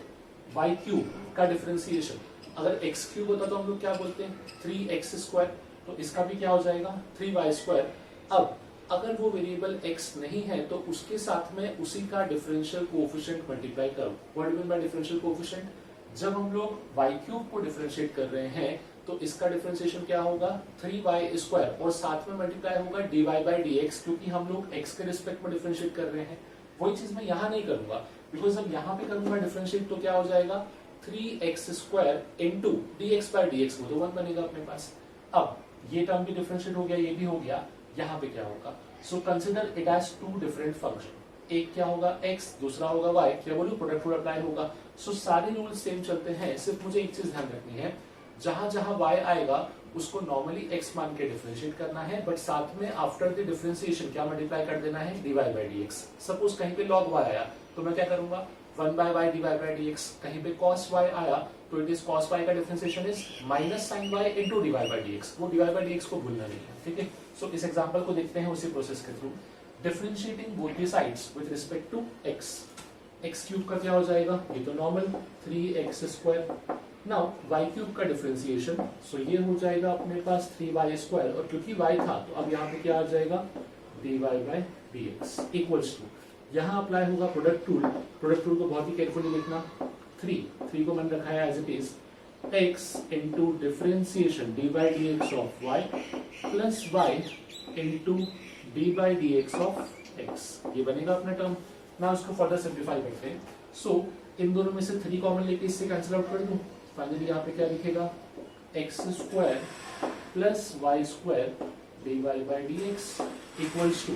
y क्यूब का डिफरेंशिएशन अगर x क्यूब होता तो हम लोग क्या बोलते हैं 3x स्क्वायर, तो इसका भी क्या हो जाएगा 3y स्क्वायर. अब अगर वो वेरिएबल x नहीं है तो उसके साथ में उसी का डिफरेंशियल कोएफिशिएंट मल्टीप्लाई करो. What do mean by differential coefficient? जब हम लोग y क्यूब को डिफरेंशिएट कर रहे हैं तो इसका डिफरेंशिएशन क्या होगा 3y स्क्वायर और साथ में मल्टीप्लाई होगा dy by dx, क्योंकि हम लोग x के रिस्पेक्ट में डिफरेंशिएट कर रहे हैं. वही चीज मैं यहाँ नहीं करूंगा, बिकॉज जब यहाँ पे करूंगा डिफरेंशिएट तो क्या हो जाएगा 3x square into dx by dx, वो तो 1 बनेगा अपने पास. अब ये टर्म भी डिफरेंशिएट हो गया, ये भी हो गया. यहाँ पे क्या होगा, so consider it as two different function. एक क्या होगा x, दूसरा होगा y. क्या बोलूं, प्रोडक्ट रूल अप्लाई होगा. सो सारे रूल सेम चलते हैं, सिर्फ मुझे एक चीज ध्यान रखनी है, जहां जहां y आएगा उसको नॉर्मली x मान के डिफरेंशिएट करना है, बट साथ में आफ्टर द डिफरेंशिएशन क्या मल्टीप्लाई कर देना है dy by dx. सपोज कहीं पे log y आया तो मैं क्या करूंगा 1 by y dy by dx. कहीं पे cos y आया तो इट इज cos y का differentiation is minus sin y into dy by dx. वो dy by dx को भूलना नहीं है. ठीक है, सो इस एग्जांपल को देखते हैं उसी प्रोसेस के थ्रू. Differentiating both the sides with respect to x. x cube का क्या हो जाएगा, ये तो normal 3x square. Now y cube का डिफरेंशिएशन, सो ये हो जाएगा अपने पास 3y स्क्वायर, और क्योंकि y था तो अब यहाँ पे क्या आ जाएगा dy by dx equals to, यहाँ अप्लाई होगा प्रोडक्ट रूल. प्रोडक्ट रूल को बहुत ही केयरफुली देखना. 3 को मैंने रखा है as it is x into differentiation dy by dx of y plus y into dy by dx of x. ये बनेगा अपना टर्म. ना उसको फर्दर सिंप्लीफाई करते हैं। सो इन दोनों में से 3 कॉमन लेके इससे कैंसिल आउट कर दूं। फाइनली यहाँ पे क्या लिखेगा, x square plus y square d y by d x equals to,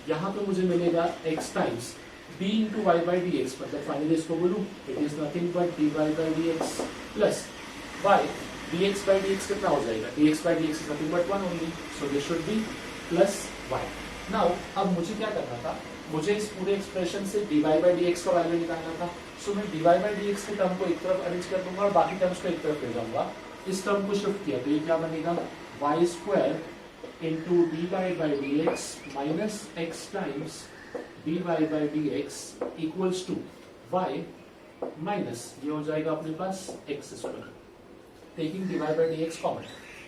यहाँ पे मुझे मिलेगा x times d into y by d x, मतलब फाइनली इसको बोलूं it is nothing but d y by d x plus y d x by d x कितना हो जाएगा, d x by d x is nothing but 1 only, so this should be plus y. Now अब मुझे क्या करना था, मुझे इस पूरे एक्सप्रेशन से d y by d x का वैल्यू निकालना था। सो मैं d y by d x के टर्म को एक तरफ अरेंज कर दूंगा और बाकी टर्म्स को एक तरफ ले जाऊंगा। इस टर्म को शिफ्ट किया तो ये क्या बनेगा, y square into d y by d x minus x times d y by d x equals to y minus ये हो जाएगा अपने पास x square, taking d y by d x common.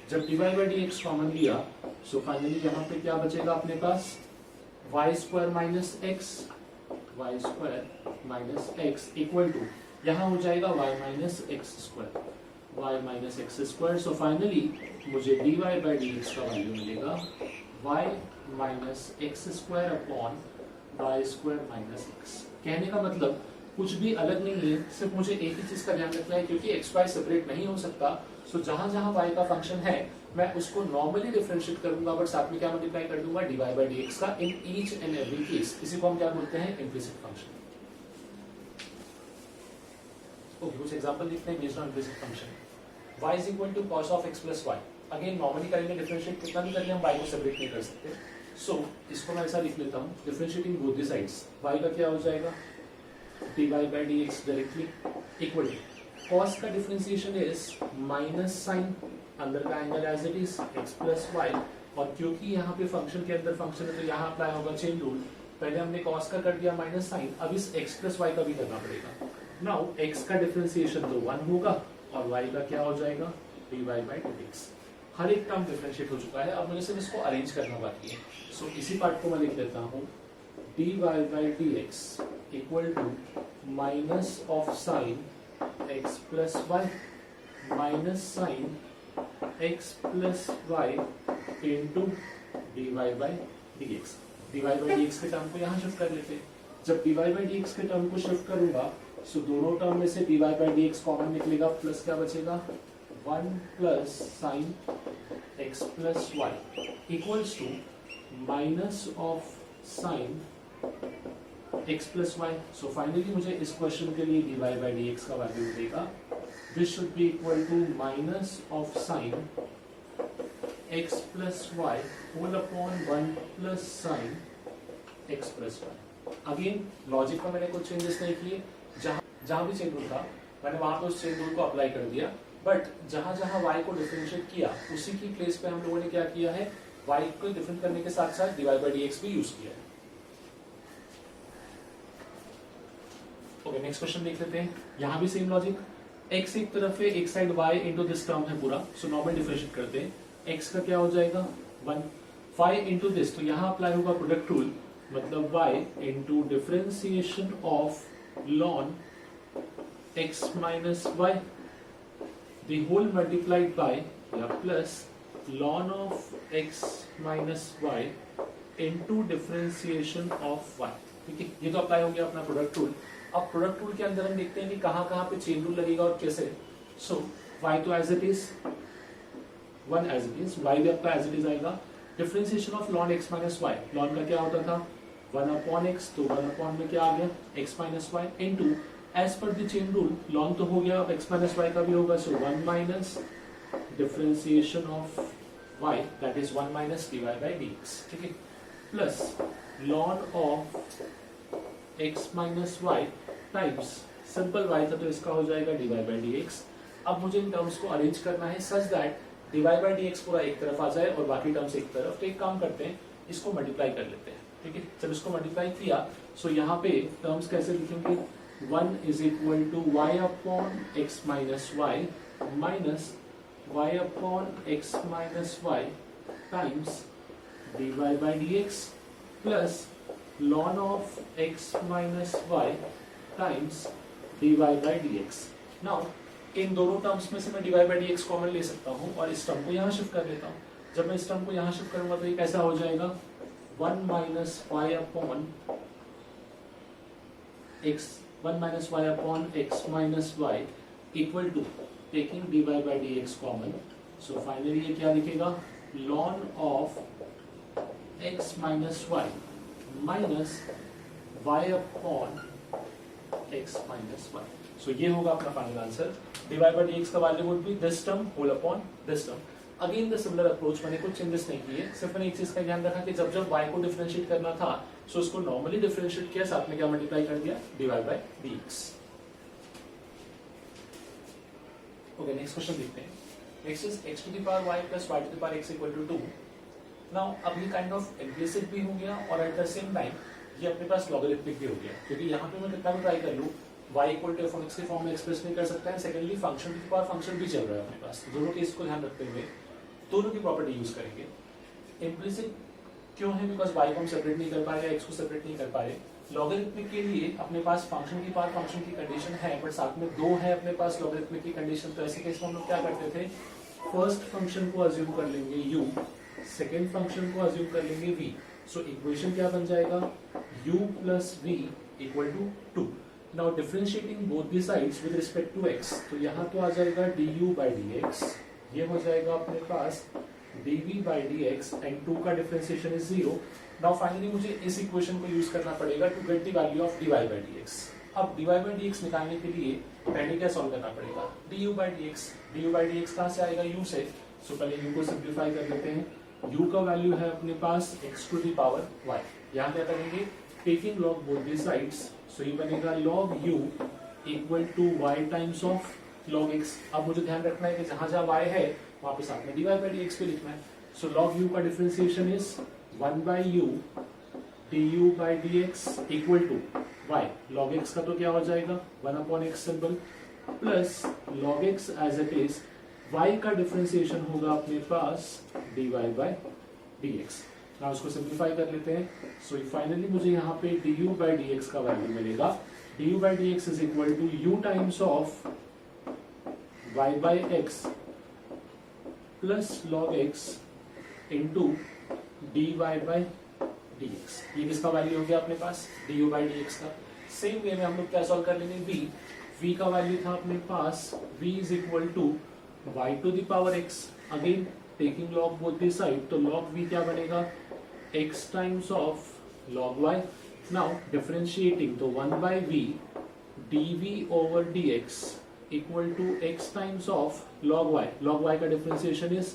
जब d y by d x common लिया सो फाइनली यहाँ पे क्या बचेगा अपने पास, y square minus x, y square minus x equal to यहाँ हो जाएगा y minus x square, y minus x square. So finally मुझे dy बाई डी एक्स का वैल्यू मिलेगा y minus x square upon y square minus x. कहने का मतलब कुछ भी अलग नहीं है, सिर्फ मुझे एक ही चीज का ध्यान रखना है, क्योंकि एक्स वाई सेपरेट नहीं हो सकता। सो जहां जहां y का फंक्शन है मैं उसको नॉर्मली डिफरेंशिएट कर दूंगा, बट साथ में क्या मल्टीप्लाई कर दूंगा dy बाई डी एक्स का in each and every case. इसी को हम क्या बोलते हैं, इम्प्लिसिट फंक्शन। ओके, कुछ एग्जांपल देखते हैं based on implicit function. y is equal to cos of x plus y। Again normally करेंगे डिफरेंशिएट, कितना भी करेंगे हम y को सेपरेट नहीं कर सकते। सो इसको मैं ऐसा लिख लेता हूँ, differentiating both the sides, y का क्या हो जाएगा dy by d x directly equal to cos का डिफरेंशिएशन इज माइनस साइन अंदर का angle as it is x plus y, और क्योंकि यहाँ पे फंक्शन के अंदर फंक्शन है तो यहाँ अप्लाई होगा चेन रूल। पहले हमने cos का कर दिया माइनस साइन, अब इस x प्लस वाई का भी करना पड़ेगा। नाउ x का डिफरेंशिएशन तो 1 होगा और y का क्या हो जाएगा, dy बाई डी एक्स। हर एक टर्म डिफरेंशिएट हो चुका है, अब मुझे सिर्फ इसको अरेंज करना बाकी है। सो इसी पार्ट को मैं लिख लेता हूँ, dy by d x equal to minus of sine x plus y minus sine x plus y into d y by d x. D y by d x के टर्म को यहाँ शिफ्ट कर लेते हैं। जब d y by d x के टर्म को शिफ्ट करूंगा सो दोनों टर्म में से dy by d x common निकलेगा, प्लस क्या बचेगा 1 plus sine x plus Y equals to minus of sine x plus y. So finally मुझे इस क्वेश्चन के लिए dy बाई डी एक्स का वैल्यू मिलेगा, this should be equal to minus of sine x plus y whole upon 1 plus sine x plus y. Again logic में मैंने कुछ चेंजेस नहीं किए, जहां भी चेन रूल था मैंने वहां पे उस चेन रूल को अप्लाई कर दिया, बट जहां जहां y को डिफरेंशिएट किया उसी की प्लेस पे हम लोगों ने क्या किया है, y को डिफरेंट करने के साथ साथ dy बाई डी एक्स भी यूज किया है। ओके, नेक्स्ट क्वेश्चन देख लेते हैं। यहाँ भी सेम लॉजिक, x एक तरफ है, एक side y into this term है पूरा, सो नॉर्मल डिफरेंशिएट करते हैं। x का क्या हो जाएगा 1, 5 इंटू दिस, तो यहाँ अप्लाई होगा प्रोडक्ट रूल, मतलब y into differentiation of ln x minus y, the whole multiplied by या plus ln of x minus y into differentiation of y। ठीक है, ये तो अप्लाई हो गया अपना प्रोडक्ट रूल। अब प्रोडक्ट रूल के अंदर हम देखते हैं कि कहाँ कहाँ पे चेन रूल लगेगा और कैसे। सो y तो as it is 1 as it is, y भी आपका एज इट इज आएगा। Differentiation of ln x minus y, ln का क्या होता था 1 अपॉन x, तो 1 अपॉन में क्या आ गया x minus y into as per the chain rule ln तो हो गया, अब x minus y का भी होगा, सो 1 minus differentiation of y that is 1 minus dy by d x. ठीक है, plus ln of x minus y times simple y था तो इसका हो जाएगा dy बाई डी एक्स। अब मुझे इन टर्म्स को अरेंज करना है such that dy by d x पूरा एक तरफ आ जाए और बाकी टर्म्स एक तरफ। तो एक काम करते हैं, इसको मल्टीप्लाई कर लेते हैं। ठीक है, जब इसको मल्टीप्लाई किया सो यहाँ पे टर्म्स कैसे लिखेंगे, 1 is equal to y upon x minus y minus y upon x minus y times dy by d x plus ln of x minus y times dy by d x. Now इन दोनों टर्म्स में से मैं dy by d x common ले सकता हूँ और इस टर्म को यहाँ शिफ्ट कर लेता हूँ। जब मैं इस टर्म को यहाँ शिफ्ट करूंगा तो ये कैसा हो जाएगा 1 minus y upon x 1 minus y upon x minus y equal to taking dy by dx common. So finally ये क्या लिखेगा, ln of x minus y minus y upon x minus y. So ये होगा अपना final answer. dy by dx का value would be this term whole upon this term. Again the similar approach, मैंने कुछ चेंजेस नहीं किए, सिर्फ मैंने एक चीज का ध्यान रखा कि जब जब y को डिफरेंशिएट करना था सो उसको नॉर्मली डिफरेंशिएट किया, साथ में क्या मल्टीप्लाई कर दिया, dy by dx. Okay, next question देखते हैं. Next is x to the power y plus y to the power x equal to 2. Now अब ये काइंड ऑफ इम्प्लिसिट भी हो गया और एट द सेम टाइम ये अपने पास लॉगरिथमिक भी हो गया, क्योंकि यहाँ पे मैं कितना भी ट्राई कर लूँ y इक्वल टू f(x) के फॉर्म में एक्सप्रेस नहीं कर सकता है. सेकेंडली फंक्शन की पावर फंक्शन भी चल रहा है अपने पास. दोनों केस को ध्यान रखते हुए दोनों की प्रॉपर्टी यूज करेंगे. इम्प्लिसिट क्यों है, बिकॉज y को हम सेपरेट नहीं कर पा रहे, x को सेपरेट नहीं कर पा रहे. लॉगरिथमिक के लिए अपने पास फंक्शन की पावर फंक्शन की कंडीशन है, बट साथ में दो है अपने पास लॉगरिथमिक की कंडीशन. तो ऐसे केस में हम लोग क्या करते थे, फर्स्ट फंक्शन को अज्यूम कर लेंगे u, सेकेंड फंक्शन को अज्यूम कर लेंगे v. सो इक्वेशन क्या बन जाएगा, u plus v equal to 2. Now differentiating both the sides with respect to x, तो यहाँ तो आ जाएगा du by dx, ये हो जाएगा अपने पास dv by dx एंड 2 का डिफरेंशिएशन इज 0. नाउ फाइनली मुझे इस इक्वेशन को यूज करना पड़ेगा to get the value of dy by dx. अब dy by dx निकालने के लिए पहले क्या सॉल्व करना पड़ेगा, du by dx. du by dx कहाँ से आएगा, u से. सो पहले u को सिंप्लीफाई कर लेते हैं. u का वैल्यू है अपने पास x to the power y. यहाँ क्या करेंगे, taking log both the sides, so ये बनेगा log u equal to y times of log x. अब मुझे ध्यान रखना है कि जहां जहां y है वहां पे साथ में dy by dx पे लिखना है. सो log u का differentiation is 1 by u du by dx equal to y. log x का तो क्या हो जाएगा 1 upon x symbol plus log x as it is, y का डिफरेंशिएशन होगा अपने पास dy by dx. नाउ उसको सिंप्लीफाई कर लेते हैं. सो फाइनली मुझे यहाँ पे du by dx का वैल्यू मिलेगा. du by dx is equal to u times of y by x plus log x into dy by dx. ये किसका वैल्यू हो गया अपने पास, du by dx का. सेम वे में हम लोग क्या सॉल्व कर लेंगे, v का वैल्यू था अपने पास v is equal to y to the power x. Again taking log both the side, तो log v क्या बनेगा, x times of log y. Now differentiating, तो 1 by v dv over dx equal to x times of log y. log y का डिफरेंशिएशन इज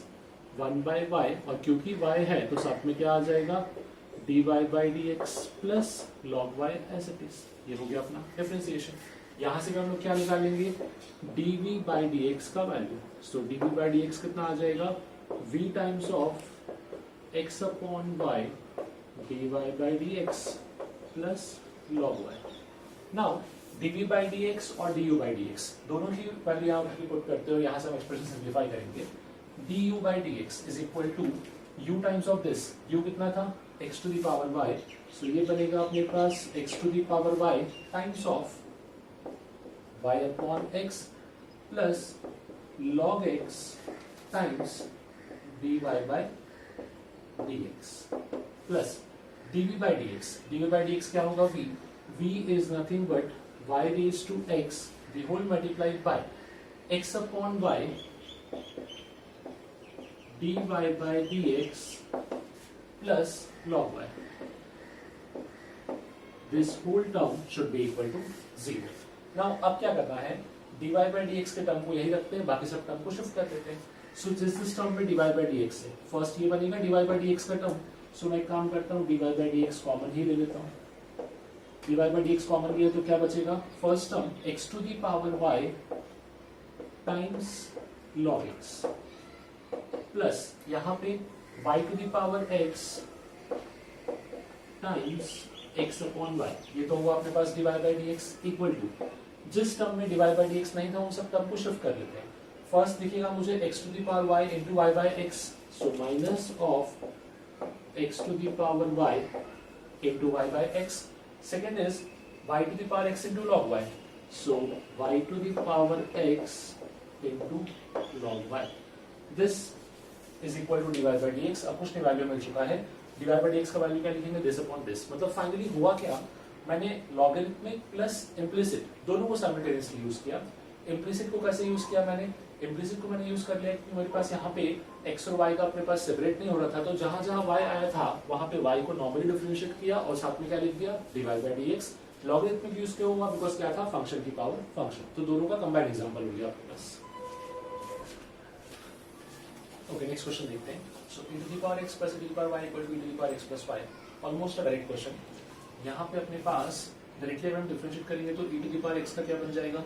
1 by y, और क्योंकि y है तो साथ में क्या आ जाएगा, dy by dx plus log y as it is. ये हो गया अपना डिफरेंशिएशन. यहाँ से भी हम लोग क्या निकालेंगे, dv by dx का value. So dv by dx कितना आ जाएगा, v times of x upon y dy by dx plus log y. Now dv by dx और du by dx दोनों की वैल्यू यहाँ पुट करते हो, यहाँ से हम एक्सप्रेशन सिंप्लीफाई करेंगे. du by dx is equal to u times of this, u कितना था, x to the power y. So ये बनेगा अपने पास x to the power y times of y upon x plus log x times dy by dx plus dv by dx. dv by dx क्या होगा, v. v is nothing but y raised to x the whole multiplied by x upon y dy by dx plus log y. This whole term should be equal to 0. Now अब क्या करना है, dy by dx के टर्म को यही रखते हैं, बाकी सब टर्म को शिफ्ट कर देते हैं. सो जिस टर्म में dy by dx है, फर्स्ट ये बनेगा dy by dx का टर्म. सो मैं एक काम करता हूँ, dy by dx कॉमन ही ले लेता हूँ. dy by dx कॉमन लिया तो क्या बचेगा, first term x to the power y times log x plus यहाँ पे y to the power x times x upon y. ये तो हुआ अपने पास dy by dx equal to, जिस टर्म में dy by dx नहीं था उन सब टर्म को शिफ्ट कर लेते हैं. फर्स्ट दिखेगा मुझे x to the power y into y by x, so minus of x to the power y into y by x. Second is y to the power x into log y. So y to the power x into log y. This is equal to dy by dx. अब कुछ नहीं वैल्यू मिल चुका है. dy by dx का वैल्यू क्या लिखेंगे, this upon this. मतलब फाइनली हुआ क्या, मैंने लॉगरिथमिक प्लस इम्प्लिसिट दोनों को साइमल्टेनियसली यूज किया। इम्प्लिसिट को कैसे यूज किया मैंने, इम्प्लिसिट को मैंने यूज कर लिया कि मेरे पास यहाँ पे x और y का अपने पास सेपरेट नहीं हो रहा था, तो जहां जहां y आया था वहां पे y को नॉर्मली डिफरेंशिएट किया और साथ में क्या लिख दिया dy by dx। Logarithmic use क्यों हुआ, बिकॉज क्या था फंक्शन की पावर फंक्शन, तो दोनों का कंबाइंड एग्जांपल हो गया आपके पास। ओके नेक्स्ट क्वेश्चन देखते हैं। सो e to the power x plus e to the power y equal to e to the power x plus y, almost a direct question. यहाँ पे अपने पास डायरेक्टली अगर हम डिफरेंशिएट करेंगे तो e to the power x का क्या बन जाएगा,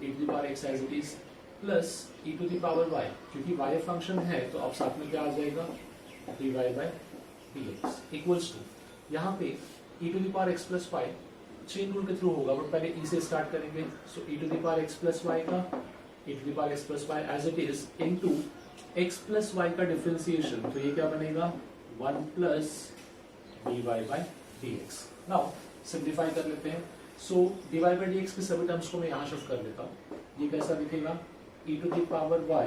e to the power x as it is plus e to the power y, क्योंकि y फंक्शन है तो अब साथ में क्या आ जाएगा dy by dx equals to, यहाँ पे e to the power x plus y chain rule के थ्रू होगा, बट पहले e से स्टार्ट करेंगे। So e to the power x plus y का e to the power x plus y as it is into x plus y का डिफरेंशिएशन, तो ये क्या बनेगा 1 plus dy by dx। Now simplify कर लेते हैं। सो dy by dx के सभी टर्म्स को मैं यहाँ शिफ्ट कर देता हूँ। ये कैसा दिखेगा e to the power y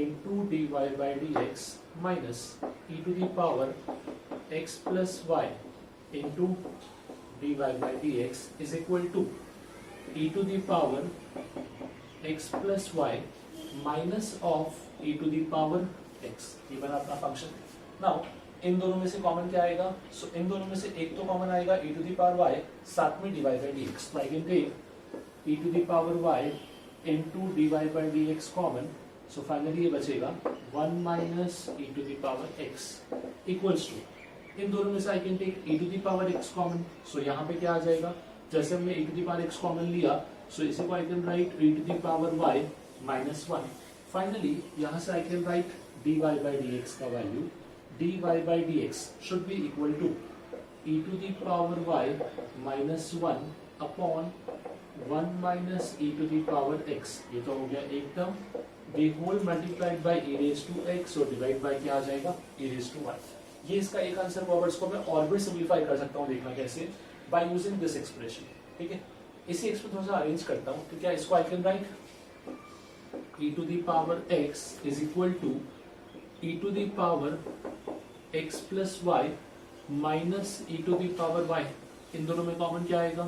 into dy by dx minus e to the power x plus y into dy by dx is equal to e to the power x plus y minus of e to the power x। ये बना अपना फंक्शन। नाउ इन दोनों में से कॉमन क्या आएगा, सो इन दोनों में से एक तो कॉमन आएगा e to the power y साथ में dy by dx, तो I can take e to the power y into dy by dx common, so finally ये बचेगा 1 minus e to the power x equals to, इन दोनों में से I can take e to the power x common, so यहाँ पे क्या आ जाएगा, जैसे हमने e to the power x common लिया सो इसी को I can write e to the power y minus 1। Finally यहाँ से I can write dy by dx का value, dy by dx should be equal to e to the power y minus 1 upon 1 minus e to the power x, ये तो हो गया एक term, the whole multiplied by e raised to x और डिवाइड बाय क्या आ जाएगा e raised to y। ये इसका एक आंसर होगा, इसको मैं और भी सिंप्लीफाई कर सकता हूँ, देखना कैसे, बाय यूजिंग दिस एक्सप्रेशन। ठीक है, इसी एक्सप्रेशन थोड़ा सा अरेंज करता हूँ, तो क्या इसको I can write e to the power x is equal to e to the power x plus y minus e to the power y, इन दोनों में कॉमन क्या आएगा,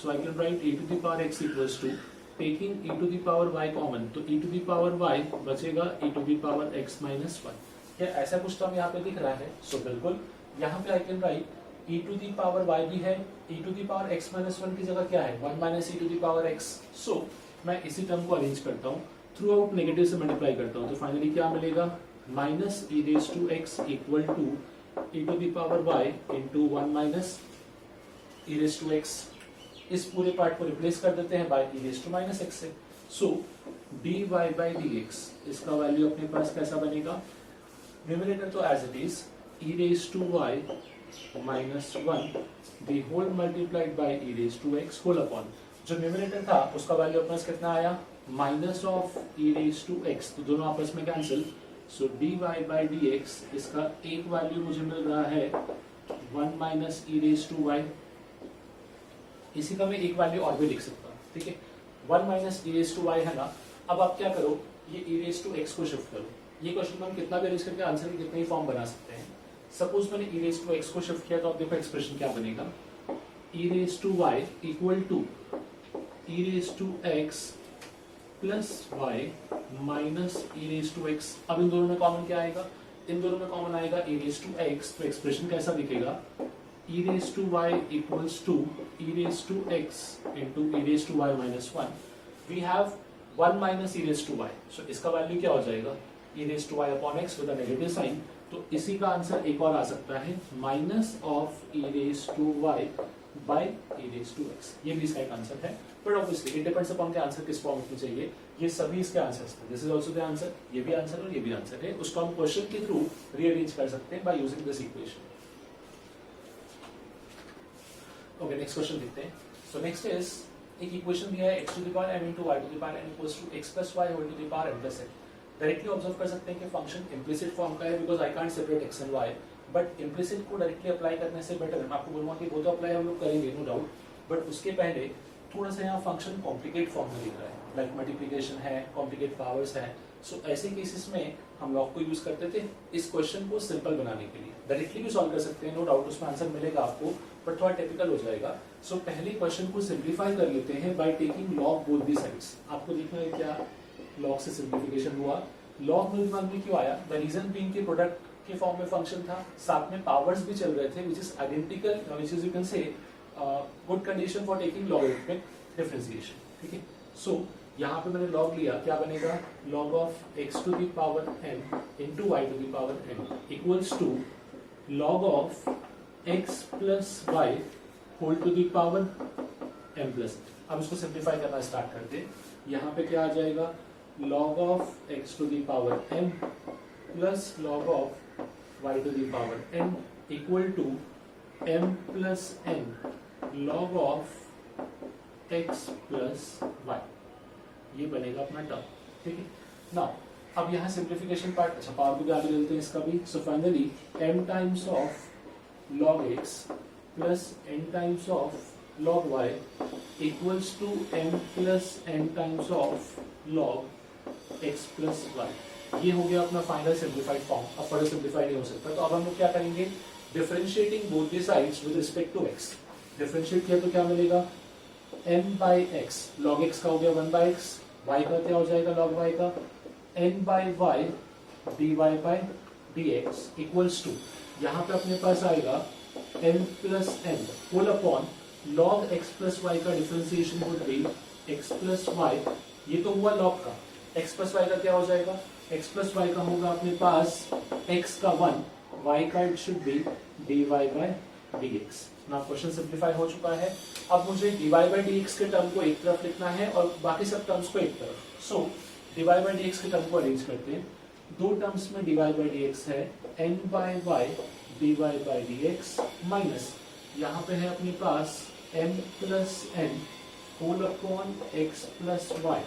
so I can write e to the power x equals to taking e to the power y common, तो e to the power y बचेगा e to the power x minus 1। क्या ऐसा कुछ टर्म यहाँ पे दिख रहा है, सो बिल्कुल यहाँ पे आई can write e to the power y भी है, e to the power x minus 1 की जगह क्या है 1 minus e to the power x। सो मैं इसी टर्म को अरेंज करता हूँ, थ्रू आउट नेगेटिव से मल्टीप्लाई करता हूँ, तो फाइनली क्या मिलेगा minus e raised to x equal to e to the power y into 1 minus e raised to x। इस पूरे पार्ट को रिप्लेस कर देते हैं by e raised to minus x से। सो dy by dx इसका वैल्यू अपने पास कैसा बनेगा, न्यूमरेटर तो as it is e raised to y minus 1 the whole multiplied by e raised to x whole upon, जो न्यूमरेटर था उसका वैल्यू अपने पास कितना आया minus of e raised to x, तो दोनों आपस में cancel, so dy by dx इसका एक वैल्यू मुझे मिल रहा है 1 minus e raised to y, इसी का मैं एक वैल्यू और भी लिख सकता हूँ। ठीक है, 1 minus e raised to y है ना, अब आप क्या करो ये e raised to x को शिफ्ट करो, ये क्वेश्चन में हम कितना भी अरेंज करके आंसर की कितने ही फॉर्म बना सकते हैं। सपोज मैंने e raised to x को शिफ्ट किया तो आप देखो एक्सप्रेशन क्या बनेगा, e raised to y equal to e raised to x plus y minus e raised to x। अब इन दोनों में कॉमन क्या आएगा, इन दोनों में कॉमन आएगा e raised to x, तो एक्सप्रेशन कैसा दिखेगा e raised to y equals to e raised to x into e raised to y minus 1। we have 1 minus e raised to y, so इसका वैल्यू क्या हो जाएगा e raised to y upon x with a negative sign, तो इसी का आंसर एक और आ सकता है minus of e raised to y by e raised to x। ये भी इसका एक आंसर है, but obviously it depends upon के आंसर किस फॉर्म में चाहिए, ये सभी इसके आंसर्स हैं, this is also the answer, ये भी आंसर और ये भी आंसर है, उसको हम क्वेश्चन के थ्रू रीअरेंज कर सकते हैं by using this equation. Okay next question देखते हैं। सो नेक्स्ट इज एक इक्वेशन दिया है x to the power m into y to the power n equals to x plus y whole to the power n plus n। Directly observe कर सकते हैं कि फंक्शन इम्प्लिसिट फॉर्म का है, because I can't separate x and y, but implicit को डायरेक्टली अप्लाई करने से बेटर है, मैं आपको बोलूंगा कि वो तो अप्लाई हम लोग करेंगे नो डाउट, बट उसके पहले थोड़ा सा यहाँ फंक्शन कॉम्प्लिकेट फॉर्म में दिख रहा है, लाइक मल्टीप्लिकेशन है, कॉम्प्लिकेट पावर्स है। सो ऐसे केसेस में हम लॉग को यूज करते थे इस क्वेश्चन को सिंपल बनाने के लिए। डायरेक्टली भी सॉल्व कर सकते हैं, नो डाउट उसमें आंसर मिलेगा आपको, बट थोड़ा टिपिकल हो जाएगा। सो पहले क्वेश्चन को सिंप्लीफाई कर लेते हैं bye taking log both the sides. आपको देखना है क्या लॉग से सिंप्लीफिकेशन हुआ। लॉग मेरे दिमाग में क्यों आया? द रीजन बीइंग के प्रोडक्ट के फॉर्म में फंक्शन था, साथ में पावर्स भी चल रहे थे, which is identical, which is you can say good condition for taking logarithmic differentiation. ठीक है, सो यहाँ पे मैंने लॉग लिया, क्या बनेगा? Log of x to the power n into y to the power n equals to log of x plus y whole to the power m plus. अब इसको सिंप्लीफाई करना स्टार्ट करते हैं। यहाँ पे क्या आ जाएगा? Log of x to the power m plus log of y to the power n equal to m plus n log of x plus y। ये बनेगा अपना टर्म। ठीक है, नाउ अब यहाँ सिंप्लीफिकेशन पार्ट, अच्छा पावर भी आगे लेते हैं इसका भी। So finally m times of log x plus n times of log y equals to m plus n times of log x plus y। ये हो गया अपना फाइनल सिंप्लीफाइड फॉर्म। अब फर्दर सिंप्लीफाई नहीं हो सकता, तो अब हम लोग क्या करेंगे? Differentiating both the sides with respect to x। Differentiate किया तो क्या मिलेगा? m by x, log x का हो गया 1 बाई x, y का क्या हो जाएगा? log y का n by y dy by dx equals to, यहाँ पे अपने पास आएगा n plus n whole upon log x plus y का differentiation would be x plus y। ये तो हुआ log का, x प्लस y का क्या हो जाएगा? x प्लस y का होगा अपने पास x का 1, y का it should be dy by dx। ना क्वेश्चन सिंप्लीफाई हो चुका है। अब मुझे dy बाई dx के टर्म को एक तरफ लिखना है और बाकी सब टर्म्स को एक तरफ। सो dy बाई dx के टर्म को अरेंज करते हैं। दो टर्म्स में dy बाई dx है n by y dy by dx minus यहाँ पे है अपने पास m plus n whole upon x plus y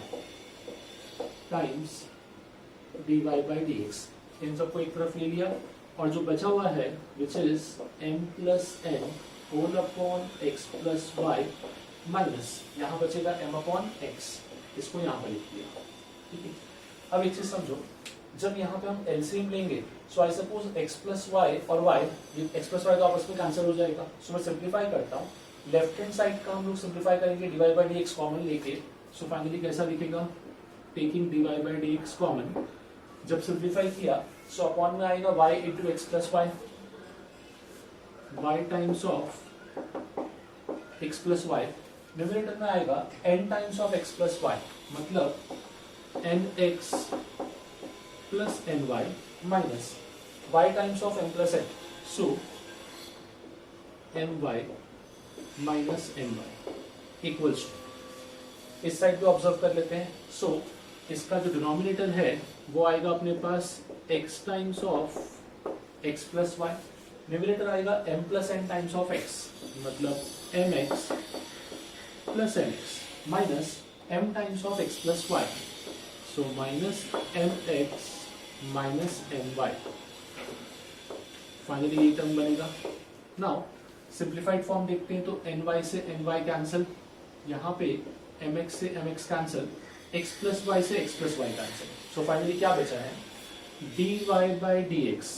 times dy by dx। इन सबको एक तरफ ले लिया और जो बचा हुआ है which is m plus n whole upon x plus y minus यहाँ बचेगा m अपॉन x, इसको यहाँ पर लिख दिया। ठीक है, अब एक चीज समझो, जब यहाँ पे हम एलसीएम लेंगे, so I suppose x plus y और y, x प्लस वाई तो आपस में कैंसिल हो जाएगा। सो मैं सिंप्लीफाई करता हूँ, लेफ्ट हैंड साइड का हम लोग सिंप्लीफाई करेंगे dy बाई dx कॉमन लेके। सो फाइनली कैसा दिखेगा? Taking dy by dx common, जब सिंप्लीफाई किया सो अपॉन में आएगा y into x plus y, y times of x plus y, numerator में आएगा n times of x plus y, मतलब nx plus ny minus y times of m plus n, so my minus ny equals to, इस साइड पे ऑब्जर्व कर लेते हैं। सो इसका जो डिनोमिनेटर है वो आएगा अपने पास x times of x plus y, numerator आएगा m plus n times of x, मतलब mx plus nx minus m times of x plus y, so minus mx minus my। Finally ये टर्म बनेगा। नाउ सिंप्लीफाइड फॉर्म देखते हैं तो ny से ny कैंसिल, यहाँ पे mx से mx cancel, x plus y से x plus y cancel. So finally क्या बचा है? dy बाई dx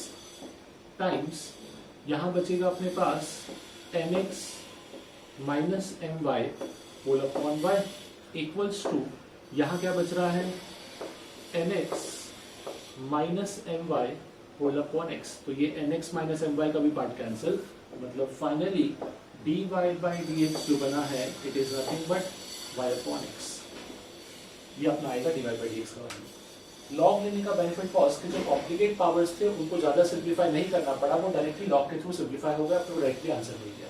टाइम्स यहाँ बचेगा अपने पास mx minus my whole upon y equals to, यहाँ क्या बच रहा है? nx minus my whole upon x। तो ये nx माइनस my का भी पार्ट कैंसिल, मतलब फाइनली dy बाई dx जो बना है it is nothing but y upon x। ये अपना आएगा dy बाई dx का वैल्यू। लॉग लेने का बेनिफिट कॉस्ट के जो कॉम्प्लिकेट पावर्स थे उनको ज्यादा सिंप्लीफाई नहीं करना पड़ा, वो डायरेक्टली लॉग के थ्रू सिंप्लीफाई हो गया, तो डायरेक्टली आंसर मिल गया।